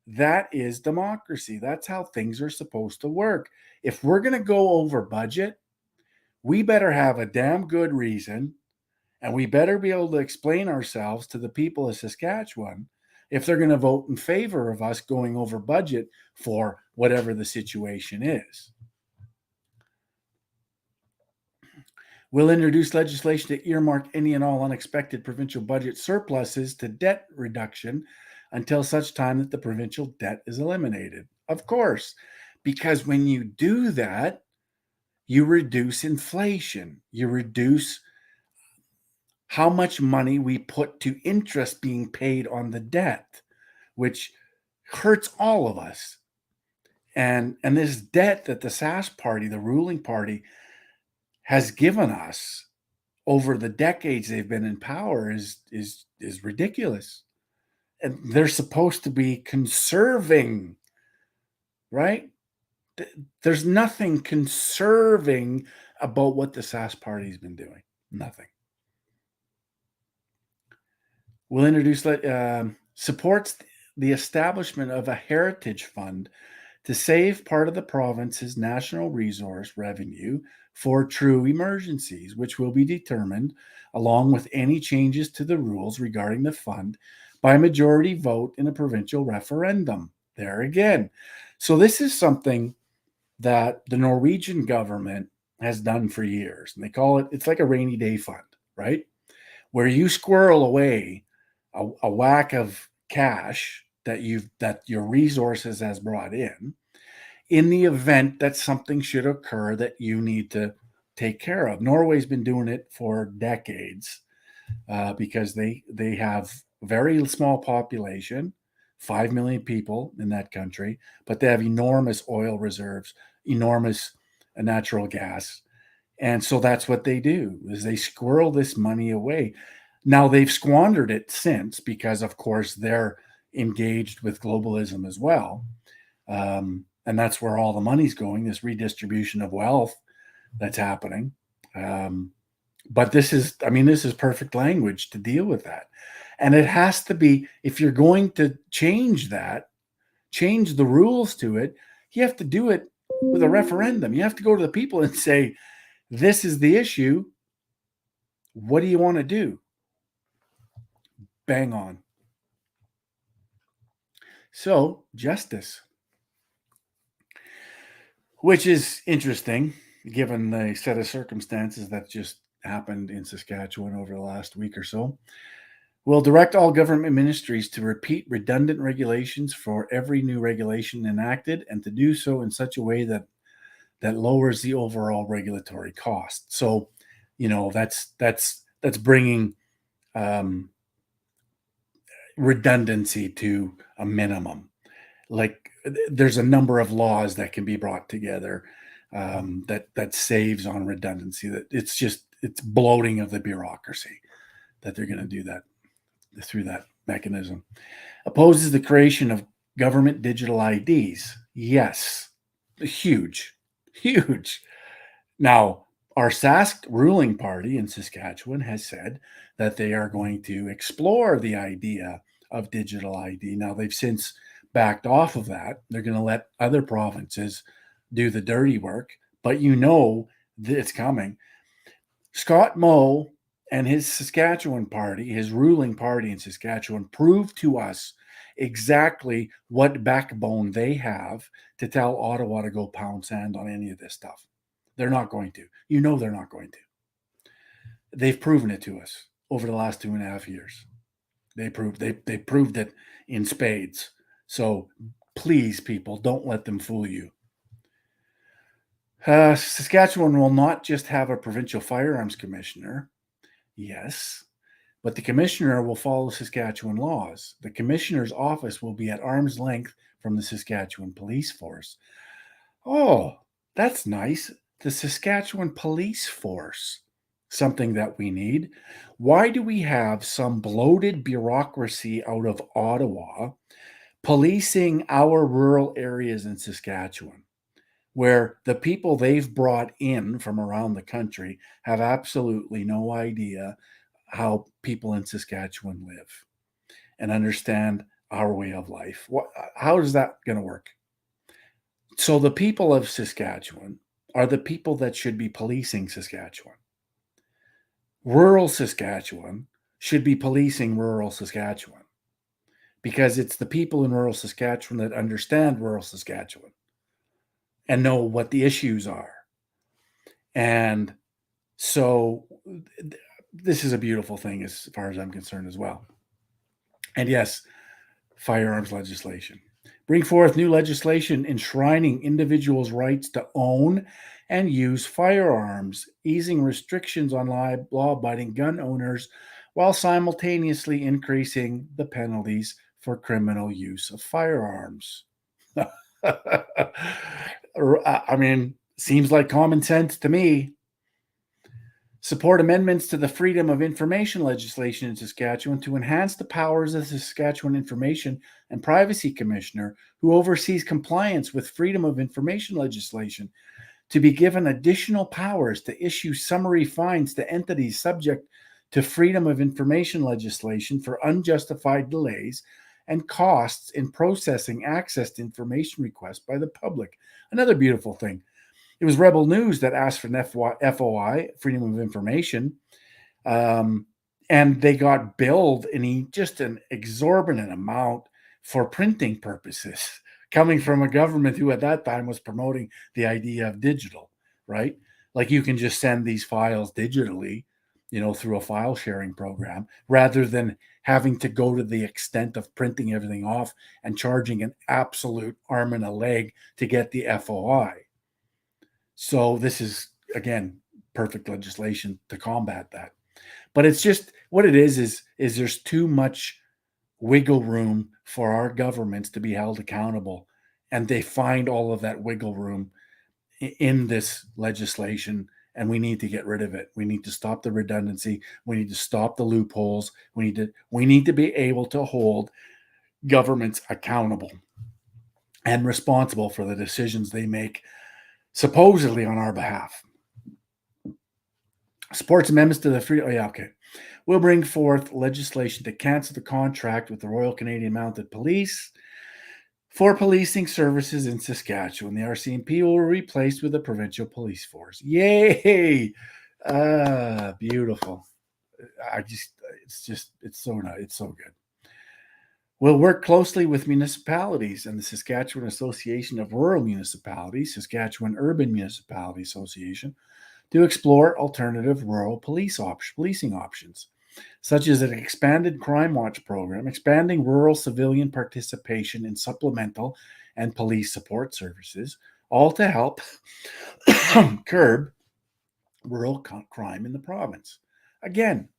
that is democracy. That's how things are supposed to work. If we're going to go over budget, we better have a damn good reason, and we better be able to explain ourselves to the people of Saskatchewan if they're going to vote in favor of us going over budget for whatever the situation is. Will introduce legislation to earmark any and all unexpected provincial budget surpluses to debt reduction until such time that the provincial debt is eliminated. Of course, because when you do that, you reduce inflation. You reduce how much money we put to interest being paid on the debt, which hurts all of us. And this debt that the Sask party, the ruling party, has given us over the decades they've been in power is ridiculous. And they're supposed to be conserving, right? There's nothing conserving about what the Sask party's been doing. Nothing. Will introduce supports the establishment of a heritage fund to save part of the province's national resource revenue for true emergencies, which will be determined along with any changes to the rules regarding the fund by majority vote in a provincial referendum. There again. So this is something that the Norwegian government has done for years. And they call it, it's like a rainy day fund, right? Where you squirrel away a whack of cash that your resources has brought in the event that something should occur that you need to take care of. Norway's been doing it for decades because they have very small population, 5 million people in that country, but they have enormous oil reserves, enormous natural gas. And so that's what they do, is they squirrel this money away. Now they've squandered it since because, of course, they're engaged with globalism as well. And that's where all the money's going, this redistribution of wealth that's happening. But this is perfect language to deal with that. And it has to be, if you're going to change that, change the rules to it, you have to do it with a referendum. You have to go to the people and say, this is the issue. What do you want to do? Bang on. So, justice, which is interesting given the set of circumstances that just happened in Saskatchewan over the last week or so, will direct all government ministries to repeat redundant regulations for every new regulation enacted, and to do so in such a way that lowers the overall regulatory cost. So, that's bringing redundancy to a minimum. Like, there's a number of laws that can be brought together that saves on redundancy. That it's bloating of the bureaucracy that they're going to do that through that mechanism. Opposes the creation of government digital IDs. Yes, huge. Now, our Sask ruling party in Saskatchewan has said that they are going to explore the idea of digital ID. Now, they've since backed off of that. They're going to let other provinces do the dirty work, but it's coming. Scott Moe and his Saskatchewan party, his ruling party in Saskatchewan, proved to us exactly what backbone they have to tell Ottawa to go pound sand on any of this stuff. They're not going to. They're not going to. They've proven it to us over the last 2.5 years. They proved it in spades. So please, people, don't let them fool you. Saskatchewan will not just have a provincial firearms commissioner. Yes, but the commissioner will follow Saskatchewan laws. The commissioner's office will be at arm's length from the Saskatchewan police force. Oh, that's nice. The Saskatchewan police force, something that we need. Why do we have some bloated bureaucracy out of Ottawa policing our rural areas in Saskatchewan, where the people they've brought in from around the country have absolutely no idea how people in Saskatchewan live and understand our way of life? How is that going to work? So the people of Saskatchewan are the people that should be policing Saskatchewan. Rural Saskatchewan should be policing rural Saskatchewan, because it's the people in rural Saskatchewan that understand rural Saskatchewan and know what the issues are. And so this is a beautiful thing as far as I'm concerned as well. And yes, firearms legislation. Bring forth new legislation enshrining individuals' rights to own and use firearms, easing restrictions on law-abiding gun owners while simultaneously increasing the penalties for criminal use of firearms. I mean, seems like common sense to me. Support amendments to the Freedom of Information legislation in Saskatchewan to enhance the powers of the Saskatchewan Information and Privacy Commissioner, who oversees compliance with Freedom of Information legislation, to be given additional powers to issue summary fines to entities subject to Freedom of Information legislation for unjustified delays and costs in processing access to information requests by the public. Another beautiful thing. It was Rebel News that asked for an FOI, Freedom of Information, and they got billed just an exorbitant amount for printing purposes, coming from a government who at that time was promoting the idea of digital, right? Like you can just send these files digitally, through a file sharing program, rather than having to go to the extent of printing everything off and charging an absolute arm and a leg to get the FOI. So this is, again, perfect legislation to combat that. But it's just what it is there's too much wiggle room for our governments to be held accountable. And they find all of that wiggle room in this legislation, and we need to get rid of it. We need to stop the redundancy. We need to stop the loopholes. We need to be able to hold governments accountable and responsible for the decisions they make, supposedly on our behalf. Supports amendments to the free. Oh, yeah, okay. We'll bring forth legislation to cancel the contract with the Royal Canadian Mounted Police for policing services in Saskatchewan. The RCMP will be replaced with a provincial police force. Yay! Beautiful. It's so good. We'll work closely with municipalities and the Saskatchewan Association of Rural Municipalities, Saskatchewan Urban Municipality Association, to explore alternative rural policing options, such as an expanded Crime Watch program, expanding rural civilian participation in supplemental and police support services, all to help curb rural crime in the province. Again,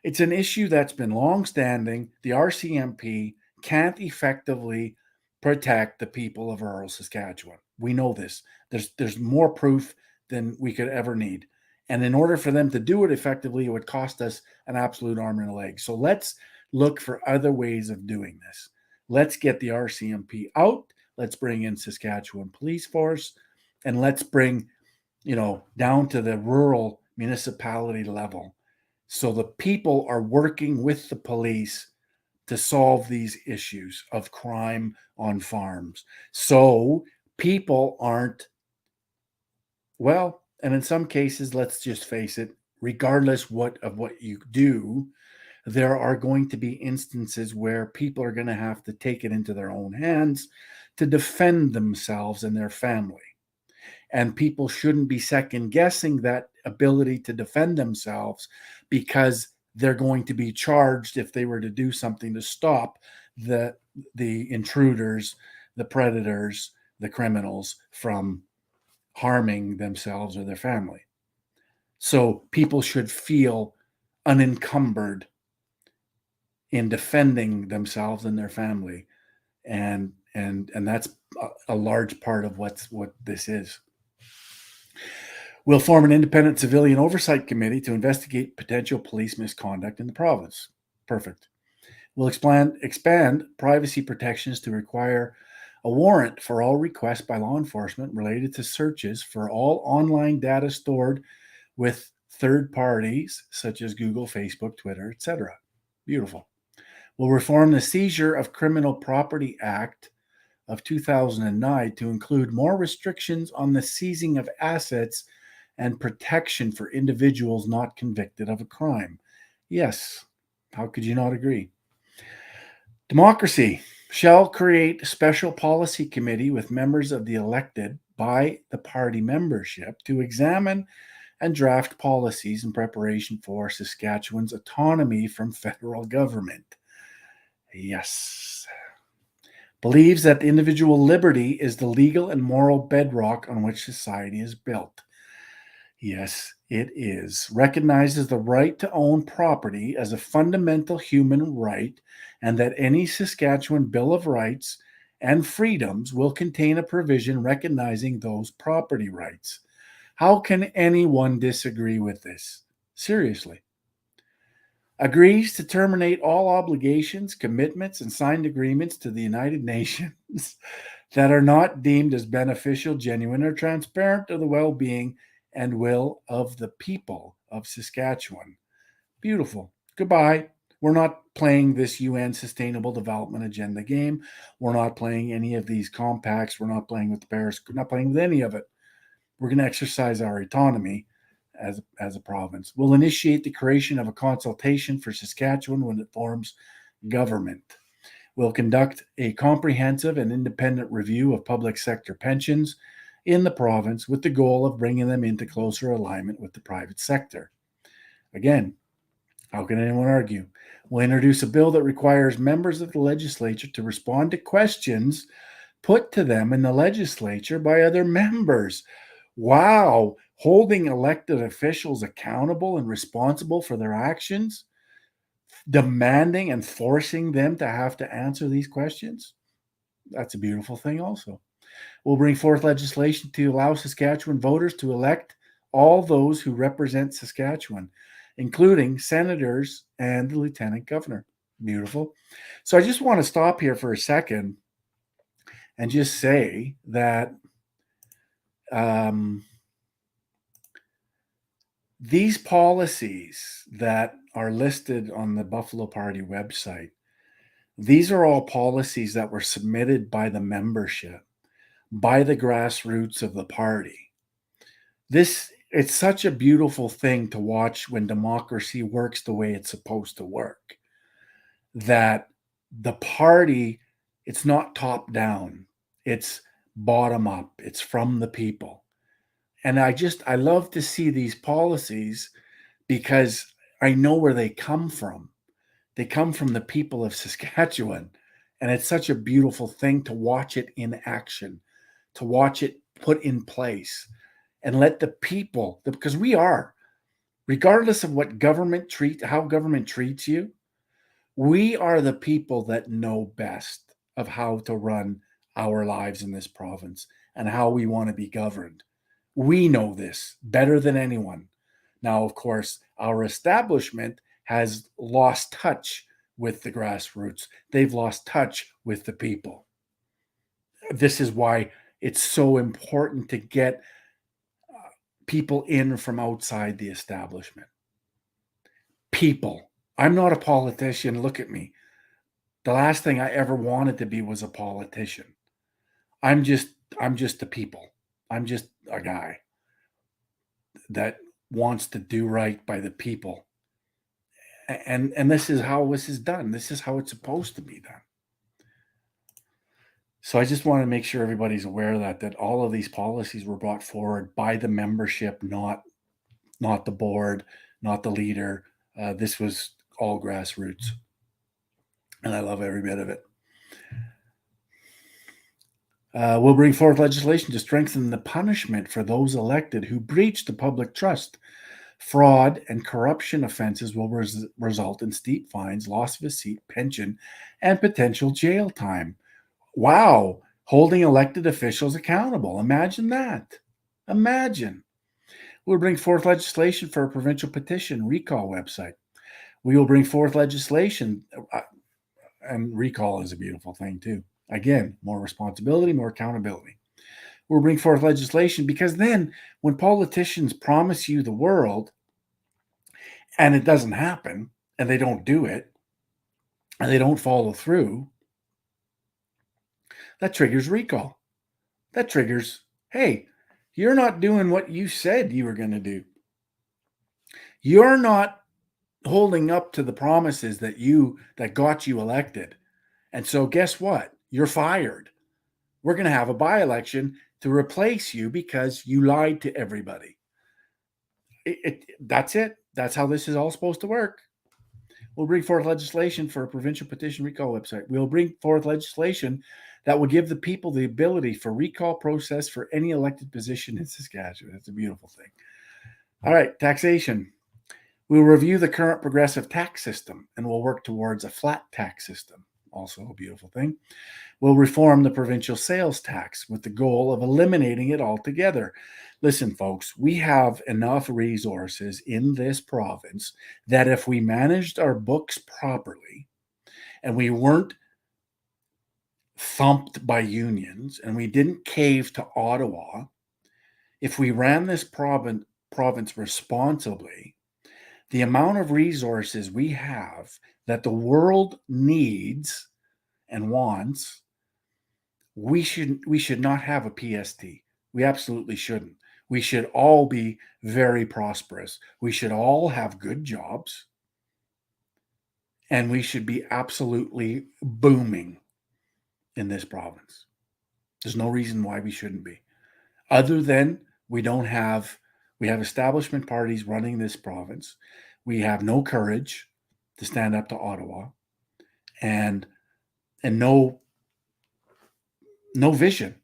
it's an issue that's been long-standing. The RCMP can't effectively protect the people of rural Saskatchewan. We know this. There's more proof than we could ever need. And in order for them to do it effectively, it would cost us an absolute arm and a leg. So let's look for other ways of doing this. Let's get the RCMP out. Let's bring in Saskatchewan Police Force, and let's bring, down to the rural municipality level. So the people are working with the police to solve these issues of crime on farms. So people aren't, and in some cases, let's just face it, regardless of what you do, there are going to be instances where people are going to have to take it into their own hands to defend themselves and their family. And people shouldn't be second guessing that ability to defend themselves, because they're going to be charged if they were to do something to stop the intruders, the predators, the criminals from harming themselves or their family. So people should feel unencumbered in defending themselves and their family. And that's a large part of what this is. We'll form an independent civilian oversight committee to investigate potential police misconduct in the province. Perfect. We'll expand privacy protections to require a warrant for all requests by law enforcement related to searches for all online data stored with third parties such as Google, Facebook, Twitter, etc. Beautiful. We'll reform the Seizure of Criminal Property Act of 2009 to include more restrictions on the seizing of assets and protection for individuals not convicted of a crime. Yes, how could you not agree? Democracy shall create a special policy committee with members of the elected by the party membership to examine and draft policies in preparation for Saskatchewan's autonomy from federal government. Yes. Believes that individual liberty is the legal and moral bedrock on which society is built. Yes, it is. Recognizes the right to own property as a fundamental human right, and that any Saskatchewan Bill of Rights and freedoms will contain a provision recognizing those property rights. How can anyone disagree with this? Seriously. Agrees to terminate all obligations, commitments, and signed agreements to the United Nations that are not deemed as beneficial, genuine, or transparent to the well-being and will of the people of Saskatchewan. Beautiful. Goodbye. We're not playing this UN Sustainable Development Agenda game. We're not playing any of these compacts. We're not playing with the Paris. We're not playing with any of it. We're going to exercise our autonomy as a province. We'll initiate the creation of a consultation for Saskatchewan when it forms government. We'll conduct a comprehensive and independent review of public sector pensions in the province with the goal of bringing them into closer alignment with the private sector. Again, how can anyone argue? We'll introduce a bill that requires members of the legislature to respond to questions put to them in the legislature by other members. Wow, holding elected officials accountable and responsible for their actions, demanding and forcing them to have to answer these questions. That's a beautiful thing also. We'll bring forth legislation to allow Saskatchewan voters to elect all those who represent Saskatchewan, including senators and the lieutenant governor. Beautiful. So I just want to stop here for a second and just say that these policies that are listed on the Buffalo Party website, these are all policies that were submitted by the membership, by the grassroots of the party. It's such a beautiful thing to watch when democracy works the way it's supposed to work. That the party, it's not top down, it's bottom up, it's from the people. And I love to see these policies because I know where they come from. They come from the people of Saskatchewan. And it's such a beautiful thing to watch it in action, to watch it put in place and let the people, because we are, regardless of what how government treats you, we are the people that know best of how to run our lives in this province and how we want to be governed. We know this better than anyone. Now, of course, our establishment has lost touch with the grassroots. They've lost touch with the people. This is why it's so important to get people in from outside the establishment. People. I'm not a politician. Look at me. The last thing I ever wanted to be was a politician. I'm just the people. I'm just a guy that wants to do right by the people. And this is how this is done. This is how it's supposed to be done. So I just want to make sure everybody's aware of that all of these policies were brought forward by the membership, not the board, not the leader. This was all grassroots. And I love every bit of it. We'll bring forth legislation to strengthen the punishment for those elected who breach the public trust. Fraud and corruption offenses will result in steep fines, loss of a seat, pension, and potential jail time. Wow, holding elected officials accountable. Imagine that. Imagine. We'll bring forth legislation for a provincial petition recall website. We will bring forth legislation, and recall is a beautiful thing too. Again, more responsibility, more accountability. We'll bring forth legislation because then when politicians promise you the world and it doesn't happen and they don't do it and they don't follow through, that triggers recall. That triggers, hey, you're not doing what you said you were going to do. You're not holding up to the promises that got you elected. And so guess what? You're fired. We're going to have a by-election to replace you because you lied to everybody. That's it. That's how this is all supposed to work. We'll bring forth legislation for a provincial petition recall website. We'll bring forth legislation that will give the people the ability for recall process for any elected position in Saskatchewan. That's a beautiful thing. All right, taxation. We'll review the current progressive tax system and we'll work towards a flat tax system. Also a beautiful thing. We'll reform the provincial sales tax with the goal of eliminating it altogether. Listen, folks, we have enough resources in this province that if we managed our books properly and we weren't thumped by unions and we didn't cave to Ottawa, if we ran this province responsibly, the amount of resources we have that the world needs and wants, we should not have a PST. We absolutely shouldn't. We should all be very prosperous. We should all have good jobs. And we should be absolutely booming in this province. There's no reason why we shouldn't be. Other than we have establishment parties running this province. We have no courage to stand up to Ottawa, and no vision.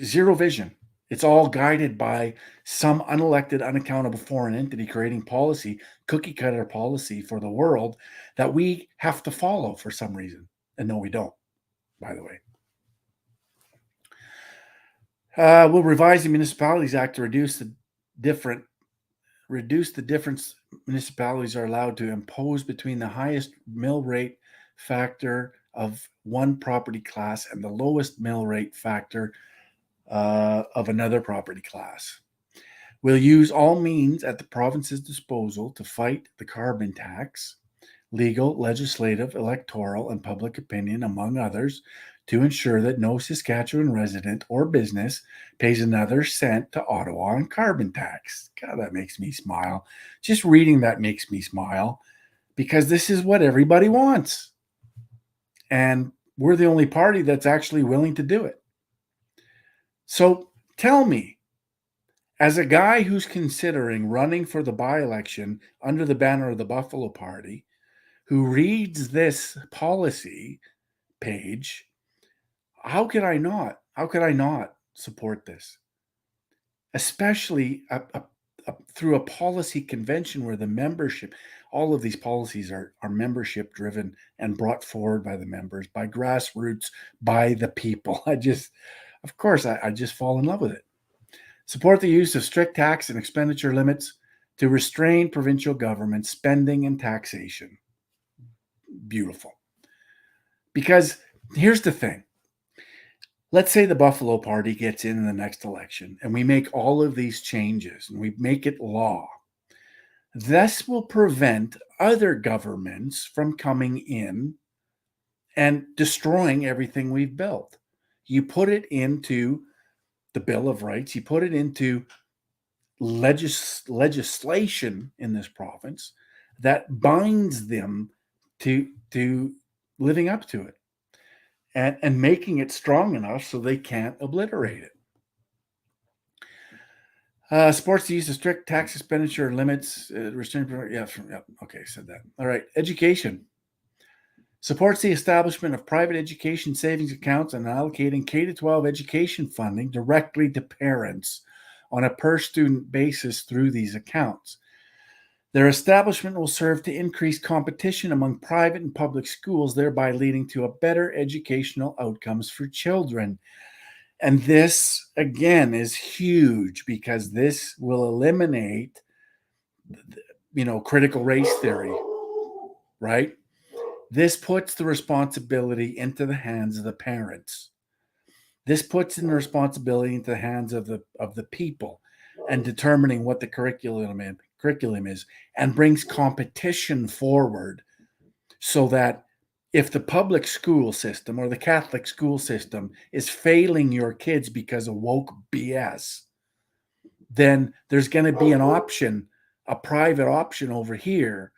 Zero vision. It's all guided by some unelected, unaccountable foreign entity creating policy, cookie cutter policy for the world that we have to follow for some reason. And no, we don't, by the way. We'll revise the Municipalities Act to reduce the difference municipalities are allowed to impose between the highest mill rate factor of one property class and the lowest mill rate factor of another property class. We'll use all means at the province's disposal to fight the carbon tax, legal, legislative, electoral, and public opinion, among others, to ensure that no Saskatchewan resident or business pays another cent to Ottawa on carbon tax. God, that makes me smile. Just reading that makes me smile, because this is what everybody wants. And we're the only party that's actually willing to do it. So tell me, as a guy who's considering running for the by-election under the banner of the Buffalo Party, who reads this policy page, how could I not support this? Especially through a policy convention where the membership, all of these policies are membership driven and brought forward by the members, by grassroots, by the people. I just fall in love with it. Support the use of strict tax and expenditure limits to restrain provincial government spending and taxation. Beautiful. Because here's the thing. Let's say the Buffalo Party gets in the next election and we make all of these changes and we make it law. This will prevent other governments from coming in and destroying everything we've built. You put it into the Bill of Rights, you put it into legislation in this province that binds them to living up to it. And making it strong enough so they can't obliterate it. Supports the use of strict tax expenditure limits. Said that. All right. Education. Supports the establishment of private education savings accounts and allocating K-12 education funding directly to parents on a per-student basis through these accounts. Their establishment will serve to increase competition among private and public schools, thereby leading to a better educational outcomes for children. And this, again, is huge because this will eliminate, critical race theory, right? This puts the responsibility into the hands of the parents. This puts in the responsibility into the hands of the people and determining what the curriculum is, and brings competition forward so that if the public school system or the Catholic school system is failing your kids because of woke BS, then there's going to be an option, a private option over here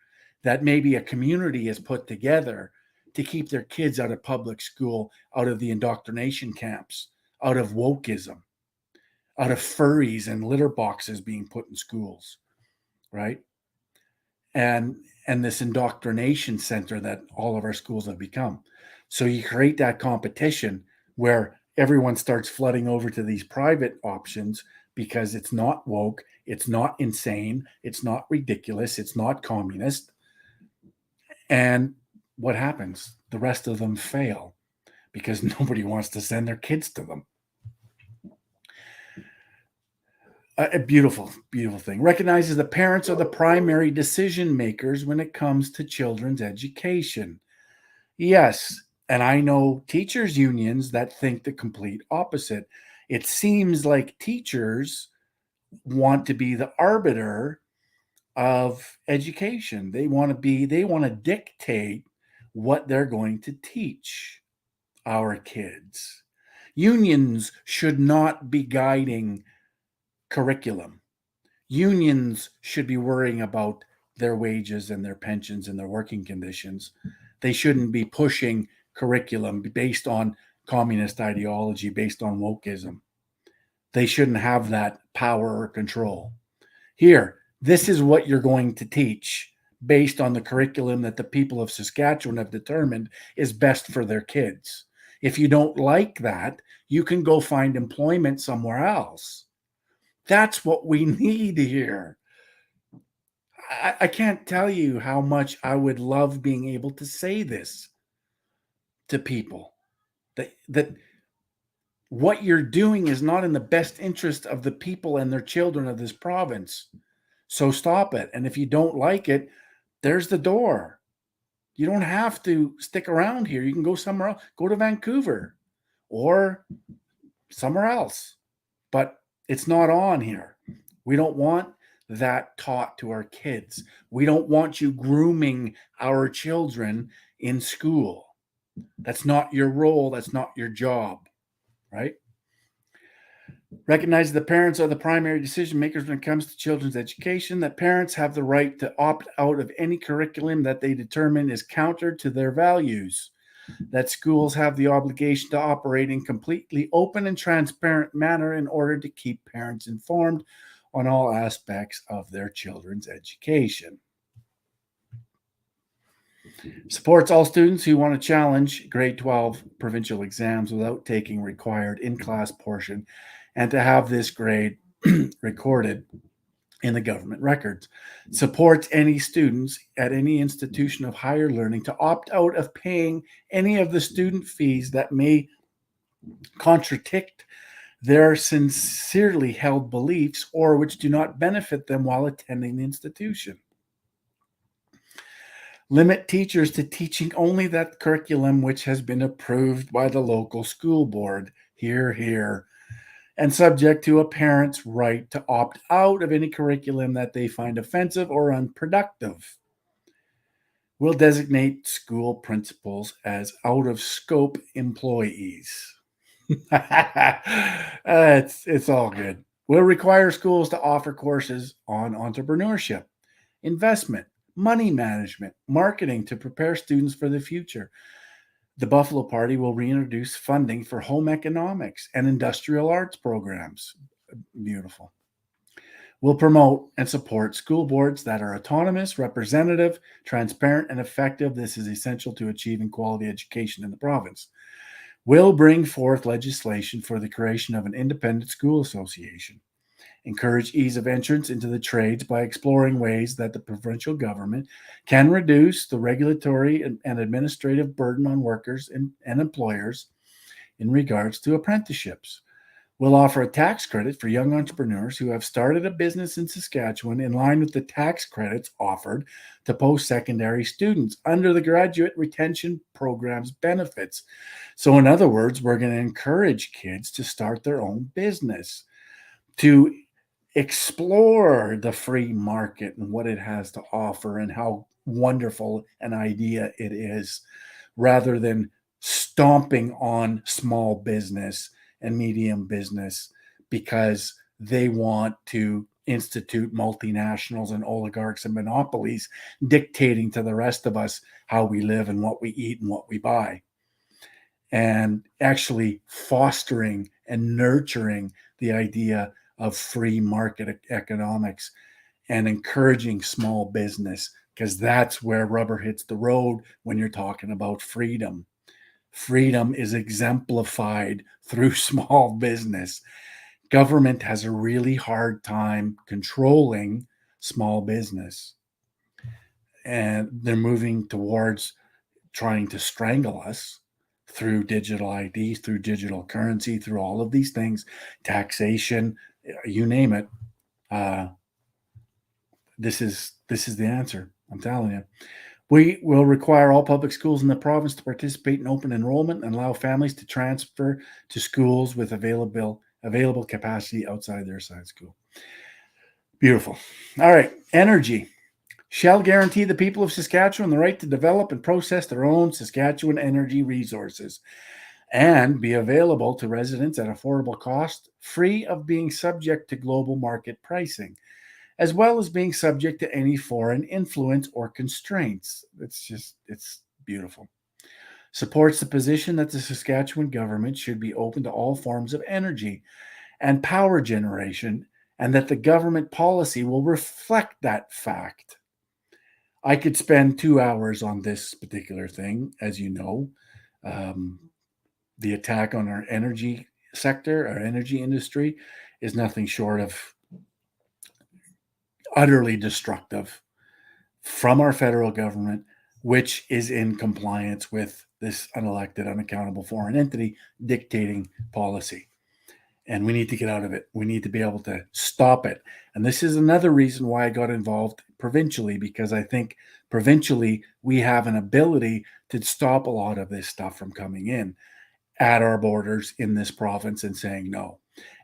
that maybe a community has put together to keep their kids out of public school, out of the indoctrination camps, out of wokeism, out of furries and litter boxes being put in schools, right? And this indoctrination center that all of our schools have become. So you create that competition where everyone starts flooding over to these private options because it's not woke, it's not insane, it's not ridiculous, it's not communist. And what happens? The rest of them fail because nobody wants to send their kids to them. A beautiful, beautiful thing. Recognizes the parents are the primary decision makers when it comes to children's education. Yes, and I know teachers' unions that think the complete opposite. It seems like teachers want to be the arbiter of education. They want to dictate what they're going to teach our kids. Unions should not be guiding curriculum. Unions should be worrying about their wages and their pensions and their working conditions. They shouldn't be pushing curriculum based on communist ideology, based on wokeism. They shouldn't have that power or control. Here, this is what you're going to teach based on the curriculum that the people of Saskatchewan have determined is best for their kids. If you don't like that, you can go find employment somewhere else. That's what we need here. I can't tell you how much I would love being able to say this to people, that what you're doing is not in the best interest of the people and their children of this province. So stop it. And if you don't like it, there's the door. You don't have to stick around here. You can go somewhere else. Go to Vancouver or somewhere else. But it's not on here. We don't want that taught to our kids. We don't want you grooming our children in school. That's not your role. That's not your job, right? Recognize that parents are the primary decision makers when it comes to children's education, that parents have the right to opt out of any curriculum that they determine is counter to their values, that schools have the obligation to operate in completely open and transparent manner in order to keep parents informed on all aspects of their children's education. Supports all students who want to challenge grade 12 provincial exams without taking required in-class portion and to have this grade recorded in the government records. Supports any students at any institution of higher learning to opt out of paying any of the student fees that may contradict their sincerely held beliefs or which do not benefit them while attending the institution. Limit teachers to teaching only that curriculum which has been approved by the local school board. Hear, hear. And subject to a parent's right to opt out of any curriculum that they find offensive or unproductive. Will designate school principals as out-of-scope employees. It's all good. Will require schools to offer courses on entrepreneurship, investment, money management, marketing to prepare students for the future. The Buffalo Party will reintroduce funding for home economics and industrial arts programs. Beautiful. Will promote and support school boards that are autonomous, representative, transparent, and effective. This is essential to achieving quality education in the province. Will bring forth legislation for the creation of an independent school association. Encourage ease of entrance into the trades by exploring ways that the provincial government can reduce the regulatory and administrative burden on workers and employers in regards to apprenticeships. Will offer a tax credit for young entrepreneurs who have started a business in Saskatchewan in line with the tax credits offered to post-secondary students under the Graduate Retention Program's benefits. So in other words, we're going to encourage kids to start their own business, to explore the free market and what it has to offer and how wonderful an idea it is, rather than stomping on small business and medium business because they want to institute multinationals and oligarchs and monopolies dictating to the rest of us how we live and what we eat and what we buy, and actually fostering and nurturing the idea of free market economics and encouraging small business, because that's where rubber hits the road when you're talking about freedom. Freedom is exemplified through small business. Government has a really hard time controlling small business, and they're moving towards trying to strangle us through digital IDs, through digital currency, through all of these things, taxation, you name it. This is the answer. I'm telling you. We will require all public schools in the province to participate in open enrollment and allow families to transfer to schools with available capacity outside their assigned school. Beautiful. All right. Energy shall guarantee the people of Saskatchewan the right to develop and process their own Saskatchewan energy resources and be available to residents at affordable cost, free of being subject to global market pricing, as well as being subject to any foreign influence or constraints. It's beautiful. Supports the position that the Saskatchewan government should be open to all forms of energy and power generation, and that the government policy will reflect that fact. I could spend 2 hours on this particular thing, as you know. Um, the attack on our energy sector, our energy industry, is nothing short of utterly destructive from our federal government, which is in compliance with this unelected, unaccountable foreign entity dictating policy. And we need to get out of it. We need to be able to stop it. And this is another reason why I got involved provincially, because I think provincially we have an ability to stop a lot of this stuff from coming in at our borders in this province and saying no.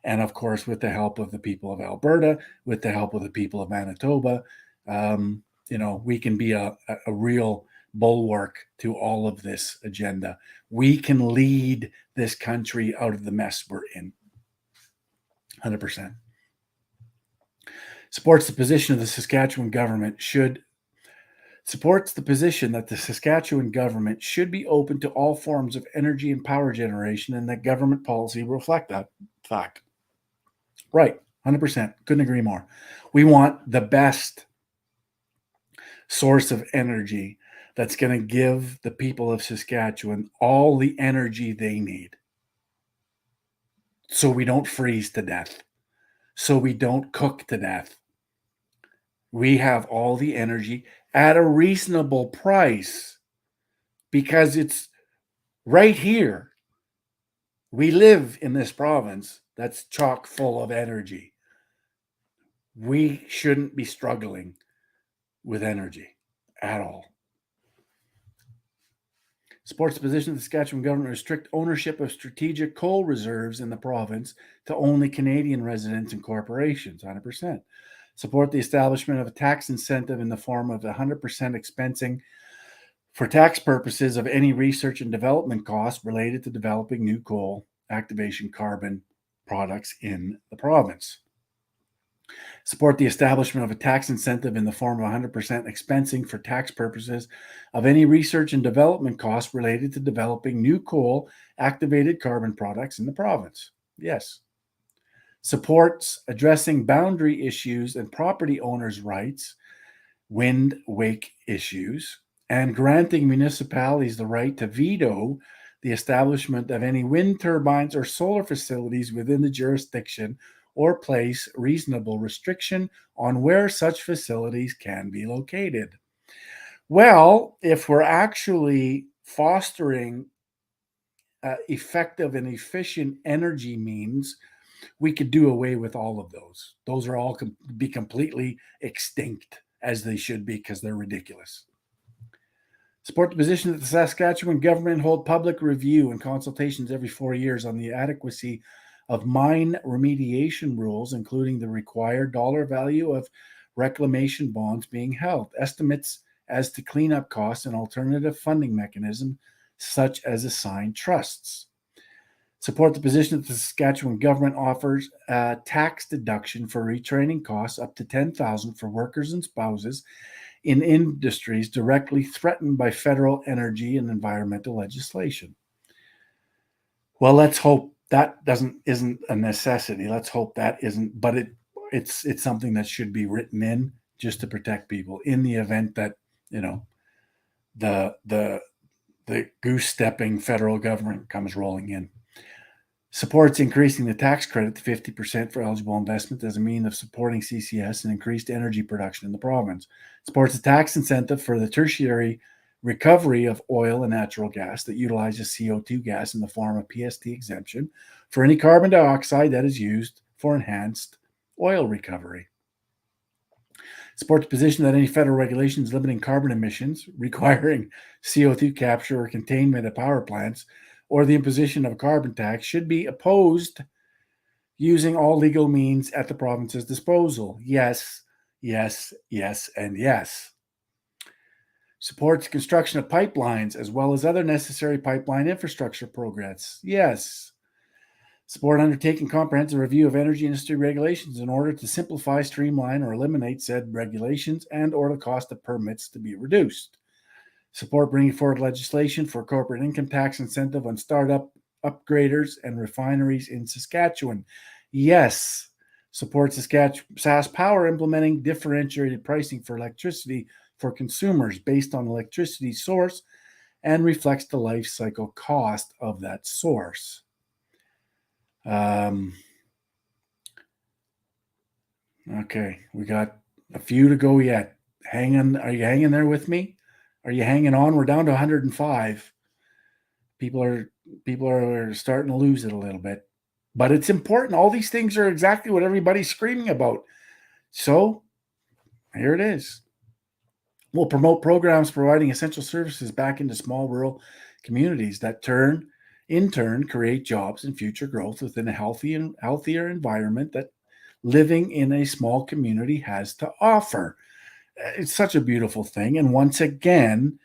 And of course, with the help of the people of Alberta, with the help of the people of Manitoba, we can be a real bulwark to all of this agenda. We can lead this country out of the mess we're in. 100%. Supports the position of the Saskatchewan government supports the position that the Saskatchewan government should be open to all forms of energy and power generation, and that government policy will reflect that fact. Right, 100%. Couldn't agree more. We want the best source of energy that's going to give the people of Saskatchewan all the energy they need, so we don't freeze to death, so we don't cook to death. We have all the energy at a reasonable price because it's right here. We live in this province that's chock full of energy. We shouldn't be struggling with energy at all. Supports the position of the Saskatchewan government to restrict ownership of strategic coal reserves in the province to only Canadian residents and corporations, 100%. Support the establishment of a tax incentive in the form of 100% expensing for tax purposes of any research and development costs related to developing new coal activation carbon products in the province. Support the establishment of a tax incentive in the form of 100% expensing for tax purposes of any research and development costs related to developing new coal activated carbon products in the province. Yes. Supports addressing boundary issues and property owners' rights, wind wake issues, and granting municipalities the right to veto the establishment of any wind turbines or solar facilities within the jurisdiction, or place reasonable restriction on where such facilities can be located. Well, if we're actually fostering effective and efficient energy means, we could do away with all of those. Those are all be completely extinct, as they should be, because they're ridiculous. Support the position that the Saskatchewan government hold public review and consultations every 4 years on the adequacy of mine remediation rules, including the required dollar value of reclamation bonds being held, estimates as to cleanup costs, and alternative funding mechanisms such as assigned trusts. Support the position that the Saskatchewan government offers a tax deduction for retraining costs up to $10,000 for workers and spouses in industries directly threatened by federal energy and environmental legislation. Well, let's hope that isn't a necessity. Let's hope that isn't, but it's something that should be written in just to protect people in the event that, the goose stepping federal government comes rolling in. Supports increasing the tax credit to 50% for eligible investment as a means of supporting CCS and increased energy production in the province. Supports a tax incentive for the tertiary recovery of oil and natural gas that utilizes CO2 gas in the form of PST exemption for any carbon dioxide that is used for enhanced oil recovery. Supports the position that any federal regulations limiting carbon emissions, requiring CO2 capture or containment at power plants, or the imposition of a carbon tax should be opposed using all legal means at the province's disposal. Yes, yes, yes, and yes. Supports construction of pipelines as well as other necessary pipeline infrastructure progress. Yes. Support undertaking comprehensive review of energy industry regulations in order to simplify, streamline, or eliminate said regulations and or the cost of permits to be reduced. Support bringing forward legislation for corporate income tax incentive on startup upgraders and refineries in Saskatchewan. Yes. Support SaskPower implementing differentiated pricing for electricity for consumers based on electricity source and reflects the life cycle cost of that source. Okay, we got a few to go yet. Are you hanging there with me? Are you hanging on? We're down to 105. People are starting to lose it a little bit. But it's important. All these things are exactly what everybody's screaming about. So here it is. We'll promote programs providing essential services back into small rural communities that in turn create jobs and future growth within a healthier environment that living in a small community has to offer. It's such a beautiful thing. And once again,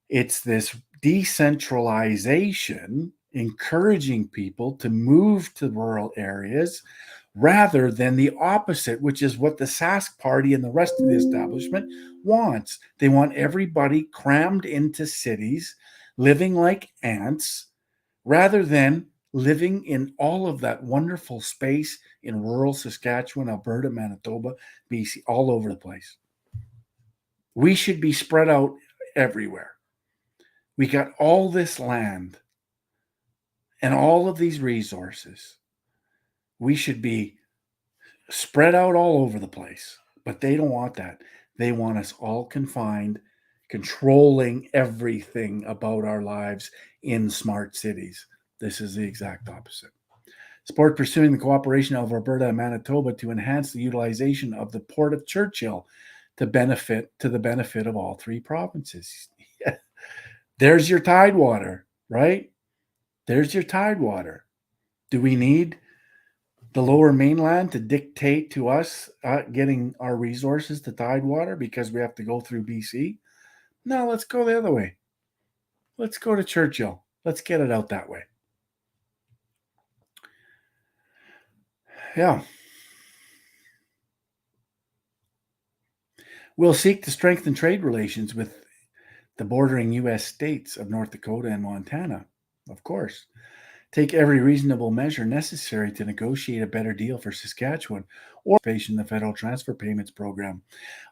it's this decentralization, encouraging people to move to rural areas rather than the opposite, which is what the Sask Party and the rest of the establishment wants. They want everybody crammed into cities, living like ants, rather than living in all of that wonderful space in rural Saskatchewan, Alberta, Manitoba, BC, all over the place. We should be spread out everywhere. We got all this land and all of these resources. We should be spread out all over the place, but they don't want that. They want us all confined, controlling everything about our lives in smart cities. This is the exact opposite. Support pursuing the cooperation of Alberta and Manitoba to enhance the utilization of the Port of Churchill to the benefit of all three provinces. There's your tidewater, right? There's your tidewater. Do we need the Lower Mainland to dictate to us getting our resources to tidewater because we have to go through BC? No, let's go the other way. Let's go to Churchill. Let's get it out that way. Yeah. We'll seek to strengthen trade relations with the bordering U.S. states of North Dakota and Montana, of course. Take every reasonable measure necessary to negotiate a better deal for Saskatchewan or in the federal transfer payments program.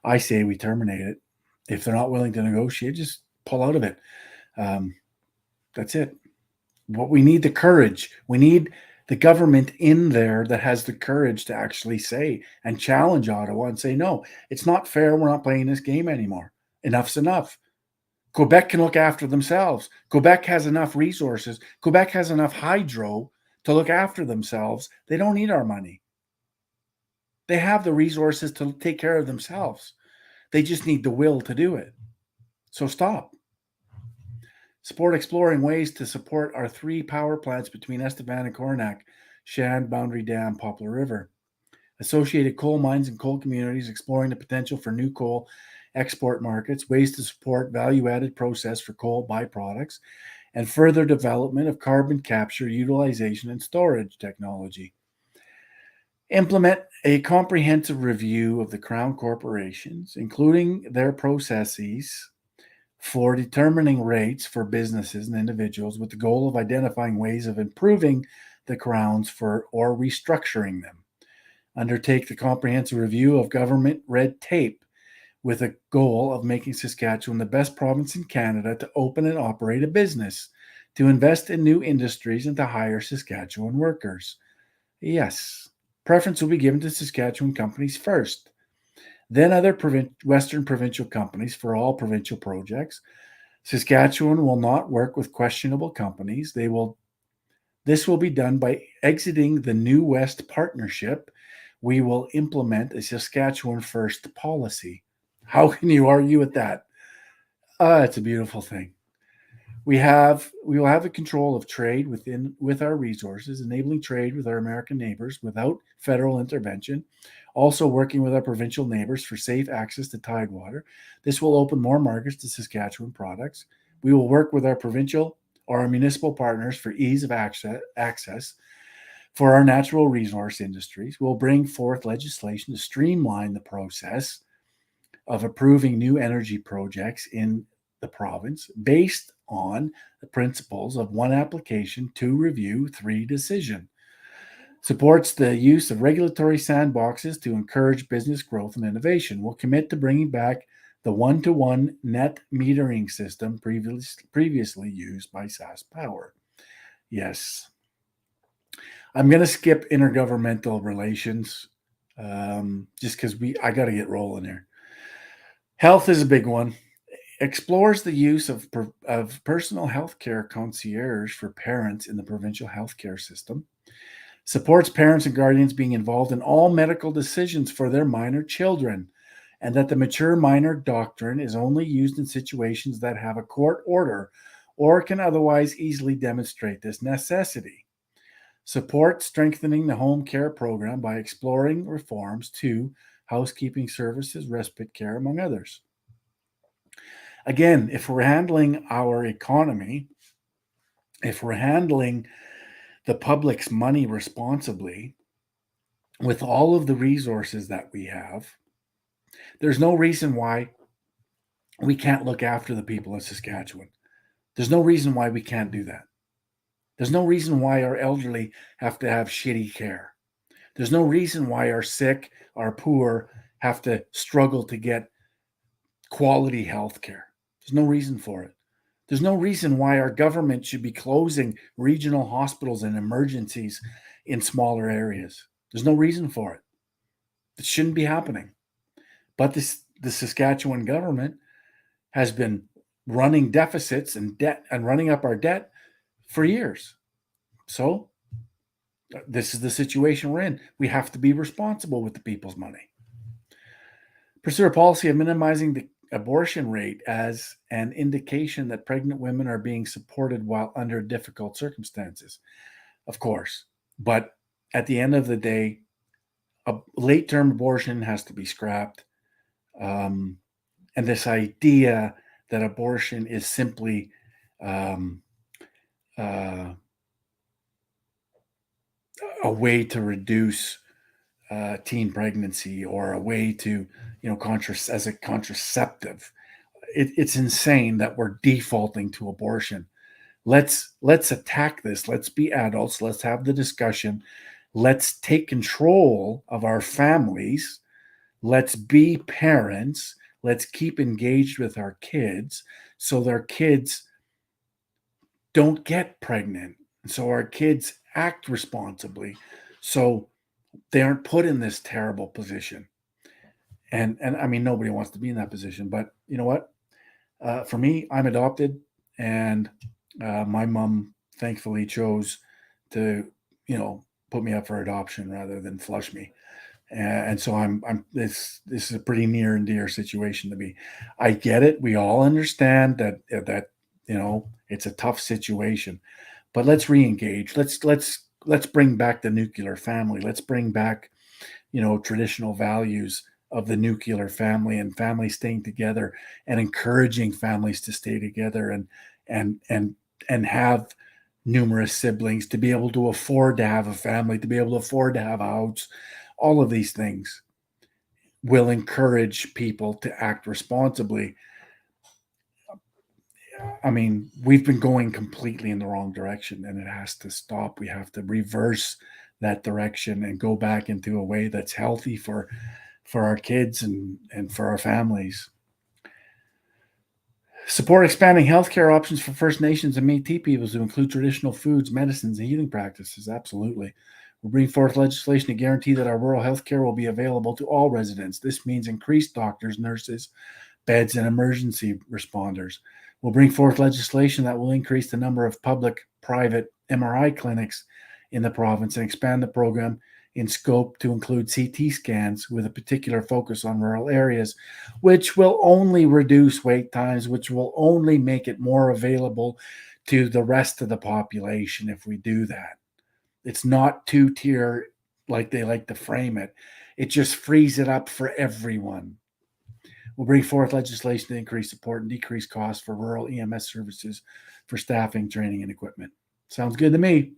I say we terminate it. If they're not willing to negotiate, just pull out of it. That's it. But we need the courage. We need the government in there that has the courage to actually say and challenge Ottawa and say, no, it's not fair. We're not playing this game anymore. Enough's enough. Quebec can look after themselves. Quebec has enough resources. Quebec has enough hydro to look after themselves. They don't need our money. They have the resources to take care of themselves. They just need the will to do it. So stop. Support exploring ways to support our 3 power plants between Estevan and Coronach, Shand, Boundary Dam, Poplar River. Associated coal mines and coal communities exploring the potential for new coal export markets, ways to support value-added process for coal byproducts, and further development of carbon capture, utilization, and storage technology. Implement a comprehensive review of the Crown corporations, including their processes for determining rates for businesses and individuals with the goal of identifying ways of improving the Crowns or restructuring them. Undertake the comprehensive review of government red tape with a goal of making Saskatchewan the best province in Canada to open and operate a business, to invest in new industries, and to hire Saskatchewan workers. Yes, preference will be given to Saskatchewan companies first, then other Western provincial companies for all provincial projects. Saskatchewan will not work with questionable companies. This will be done by exiting the New West Partnership. We will implement a Saskatchewan first policy. How can you argue with that? It's a beautiful thing. We will have the control of trade with our resources, enabling trade with our American neighbors without federal intervention. Also working with our provincial neighbors for safe access to tidewater. This will open more markets to Saskatchewan products. We will work with our provincial or our municipal partners for ease of access for our natural resource industries. We'll bring forth legislation to streamline the process of approving new energy projects in the province based on the principles of 1 application, 2 review, 3 decision. Supports the use of regulatory sandboxes to encourage business growth and innovation. Will commit to bringing back the 1-to-1 net metering system previously used by SaskPower. Yes. I'm going to skip intergovernmental relations just because I got to get rolling here. Health is a big one. Explores the use of personal health care concierge for parents in the provincial healthcare system. Supports parents and guardians being involved in all medical decisions for their minor children, and that the mature minor doctrine is only used in situations that have a court order or can otherwise easily demonstrate this necessity. Support strengthening the home care program by exploring reforms to housekeeping services, respite care, among others. Again, if we're handling our economy, if we're handling the public's money responsibly, with all of the resources that we have, there's no reason why we can't look after the people of Saskatchewan. There's no reason why we can't do that. There's no reason why our elderly have to have shitty care. There's no reason why our sick, our poor have to struggle to get quality health care. There's no reason for it. There's no reason why our government should be closing regional hospitals and emergencies in smaller areas. There's no reason for it. It shouldn't be happening. But the Saskatchewan government has been running deficits and debt and running up our debt for years. So this is the situation we're in. We have to be responsible with the people's money. Pursue a policy of minimizing the abortion rate as an indication that pregnant women are being supported while under difficult circumstances. Of course, but at the end of the day, a late-term abortion has to be scrapped. And this idea that abortion is simply a way to reduce teen pregnancy or a way to, as a contraceptive. It's insane that we're defaulting to abortion. Let's attack this. Let's be adults. Let's have the discussion. Let's take control of our families. Let's be parents. Let's keep engaged with our kids so their kids don't get pregnant. So our kids act responsibly. So they aren't put in this terrible position. And I mean, nobody wants to be in that position. But you know what? For me, I'm adopted. And my mom thankfully chose to, put me up for adoption rather than flush me. And so this is a pretty near and dear situation to me. I get it. We all understand that it's a tough situation, but let's re-engage. Let's bring back the nuclear family. Let's bring back, traditional values of the nuclear family and families staying together and encouraging families to stay together and have numerous siblings, to be able to afford to have a family, to be able to afford to have a house. All of these things will encourage people to act responsibly. I mean, we've been going completely in the wrong direction and it has to stop. We have to reverse that direction and go back into a way that's healthy for our kids and for our families. Support expanding healthcare options for First Nations and Métis peoples to include traditional foods, medicines, and healing practices. Absolutely. We'll bring forth legislation to guarantee that our rural healthcare will be available to all residents. This means increased doctors, nurses, beds, and emergency responders. We'll bring forth legislation that will increase the number of public-private MRI clinics in the province and expand the program in scope to include CT scans with a particular focus on rural areas, which will only reduce wait times, which will only make it more available to the rest of the population if we do that. It's not two-tier like they like to frame it. It just frees it up for everyone. We'll bring forth legislation to increase support and decrease costs for rural EMS services for staffing, training, and equipment. Sounds good to me.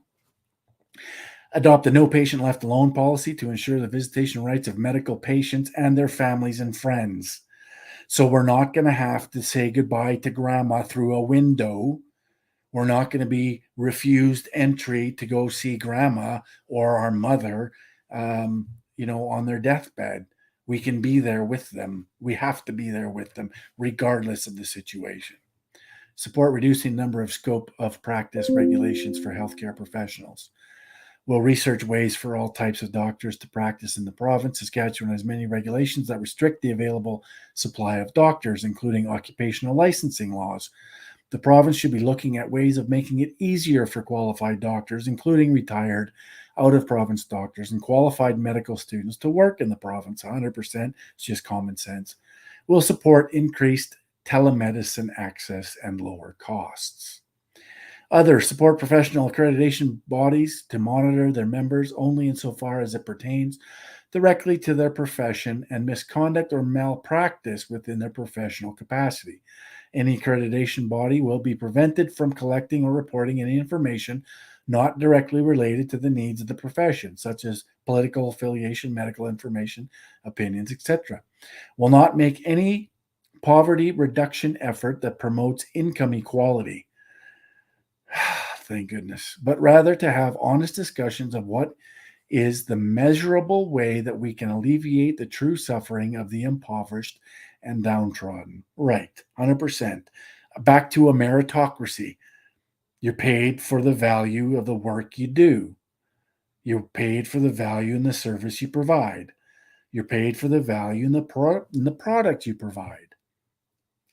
Adopt a no patient left alone policy to ensure the visitation rights of medical patients and their families and friends. So we're not going to have to say goodbye to grandma through a window. We're not going to be refused entry to go see grandma or our mother, on their deathbed. We can be there with them. We have to be there with them, regardless of the situation. Support reducing number of scope of practice regulations for healthcare professionals. We'll research ways for all types of doctors to practice in the province. Saskatchewan has many regulations that restrict the available supply of doctors, including occupational licensing laws. The province should be looking at ways of making it easier for qualified doctors, including retired, out-of-province doctors, and qualified medical students to work in the province. 100%. It's just common sense. We'll support increased telemedicine access and lower costs. Others support professional accreditation bodies to monitor their members only insofar as it pertains directly to their profession and misconduct or malpractice within their professional capacity. Any accreditation body will be prevented from collecting or reporting any information not directly related to the needs of the profession, such as political affiliation, medical information, opinions, etc. Will not make any poverty reduction effort that promotes income equality. Thank goodness. But rather to have honest discussions of what is the measurable way that we can alleviate the true suffering of the impoverished and downtrodden. Right, 100%. Back to a meritocracy. You're paid for the value of the work you do. You're paid for the value in the service you provide. You're paid for the value in the product you provide.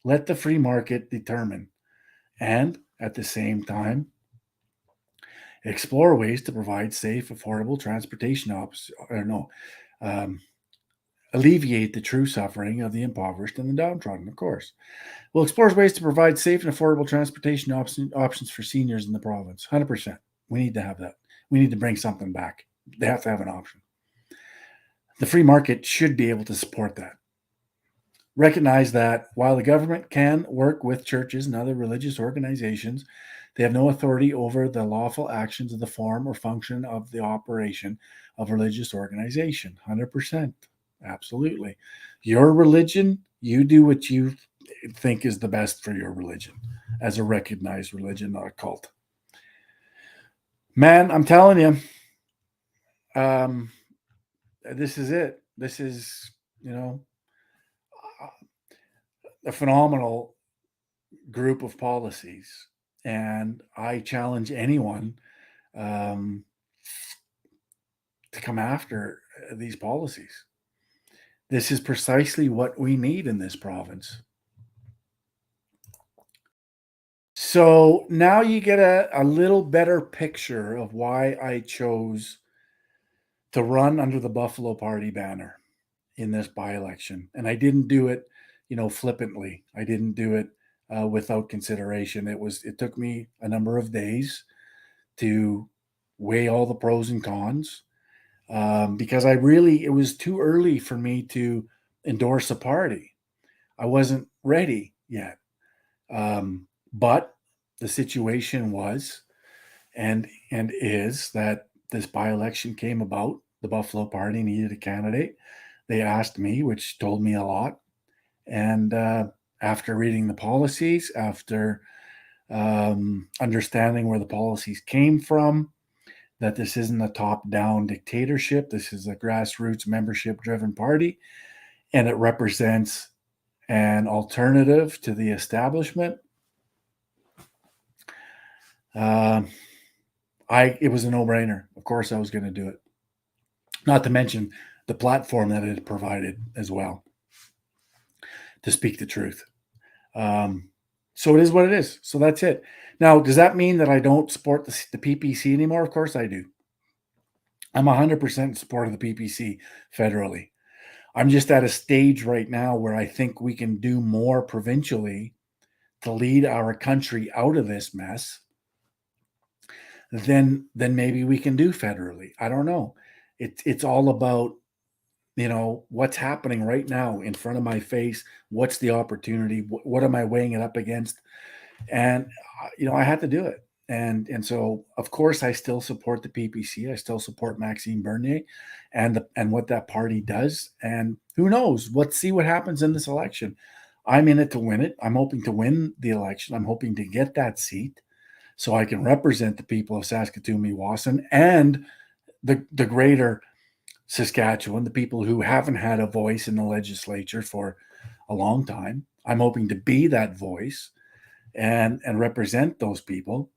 Let the free market determine. And at the same time, explore ways to provide safe, affordable transportation alleviate the true suffering of the impoverished and the downtrodden, of course. We'll explore ways to provide safe and affordable transportation options for seniors in the province. 100%. We need to have that. We need to bring something back. They have to have an option. The free market should be able to support that. Recognize that while the government can work with churches and other religious organizations, they have no authority over the lawful actions of the form or function of the operation of religious organization. 100%. Absolutely. Your religion, you do what you think is the best for your religion as a recognized religion, not a cult. Man, I'm telling you, this is it. This is, a phenomenal group of policies. And I challenge anyone to come after these policies. This is precisely what we need in this province. So now you get a little better picture of why I chose to run under the Buffalo Party banner in this by-election. And I didn't do it, flippantly. I didn't do it without consideration. It took me a number of days to weigh all the pros and cons. Because it was too early for me to endorse a party. I wasn't ready yet. But the situation was and is that this by-election came about. The Buffalo Party needed a candidate. They asked me, which told me a lot. And after reading the policies, after understanding where the policies came from, that this isn't a top-down dictatorship. This is a grassroots membership-driven party, and it represents an alternative to the establishment. It was a no-brainer. Of course, I was going to do it. Not to mention the platform that it provided as well to speak the truth. So it is what it is. So that's it. Now, does that mean that I don't support the PPC anymore? Of course I do. I'm 100% in support of the PPC federally. I'm just at a stage right now where I think we can do more provincially to lead our country out of this mess than maybe we can do federally. I don't know. It's all about, what's happening right now in front of my face. What's the opportunity? What am I weighing it up against? And I had to do it. And so of course I still support the PPC. I still support Maxime Bernier and what that party does. And who knows? Let's see what happens in this election. I'm in it to win it. I'm hoping to win the election. I'm hoping to get that seat so I can represent the people of Saskatoon-Meewasin and the greater Saskatchewan, the people who haven't had a voice in the legislature for a long time. I'm hoping to be that voice and represent those people.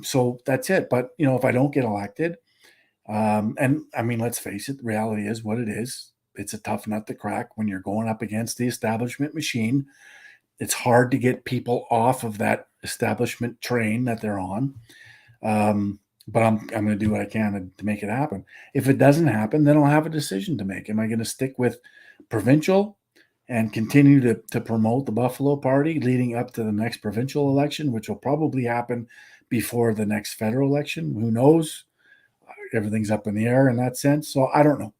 So that's it. But, if I don't get elected, and I mean, let's face it, the reality is what it is. It's a tough nut to crack when you're going up against the establishment machine. It's hard to get people off of that establishment train that they're on. But I'm going to do what I can to make it happen. If it doesn't happen, then I'll have a decision to make. Am I going to stick with provincial and continue to promote the Buffalo Party leading up to the next provincial election, which will probably happen before the next federal election? Who knows? Everything's up in the air in that sense. So I don't know.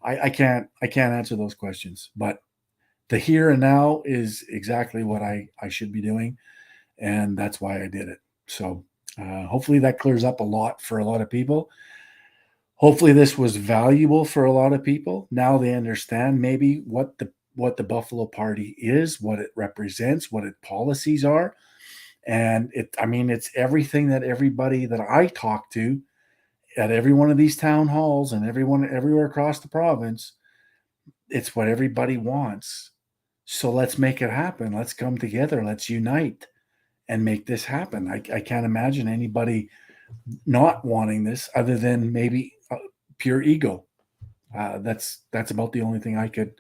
I can't answer those questions. But the here and now is exactly what I should be doing. And that's why I did it. So hopefully that clears up a lot for a lot of people. Hopefully this was valuable for a lot of people. Now they understand maybe what the Buffalo Party is, what it represents, what its policies are. And it's everything that everybody that I talk to at every one of these town halls and everywhere across the province, it's what everybody wants. So let's make it happen. Let's come together. Let's unite and make this happen. I can't imagine anybody not wanting this other than maybe pure ego. That's about the only thing I could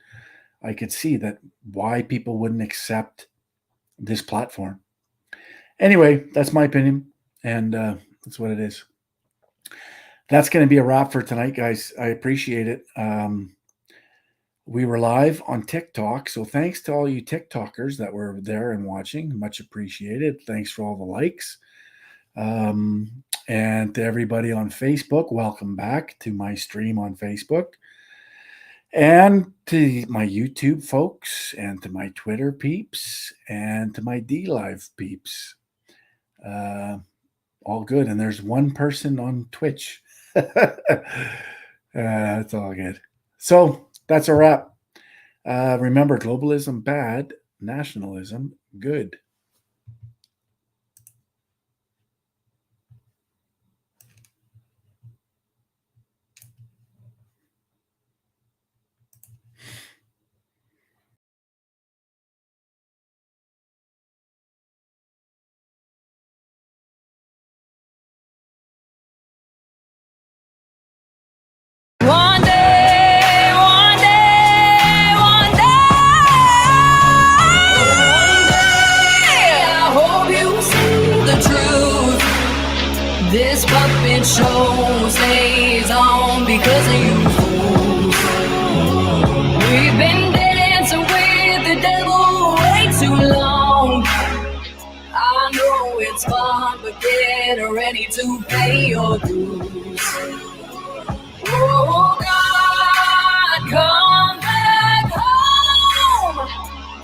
see that why people wouldn't accept this platform. Anyway, that's my opinion, and that's what it is. That's going to be a wrap for tonight, guys. I appreciate it. We were live on TikTok, so thanks to all you TikTokers that were there and watching. Much appreciated. Thanks for all the likes. And to everybody on Facebook, welcome back to my stream on Facebook. And to my YouTube folks, and to my Twitter peeps, and to my DLive peeps. All good. And there's one person on Twitch. It's all good. So that's a wrap. Remember, globalism bad, nationalism good. One day, I hope you see the truth. This puppet show stays on because of you fools. We've been dancing with the devil way too long. I know it's fun, but get ready to pay your dues. Oh God, come back home.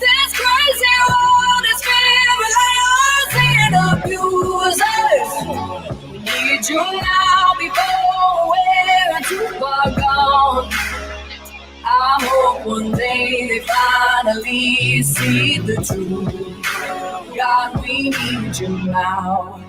This crazy world is filled with liars and abusers. We need you now before we're too far gone. I hope one day they finally see the truth. God, we need you now.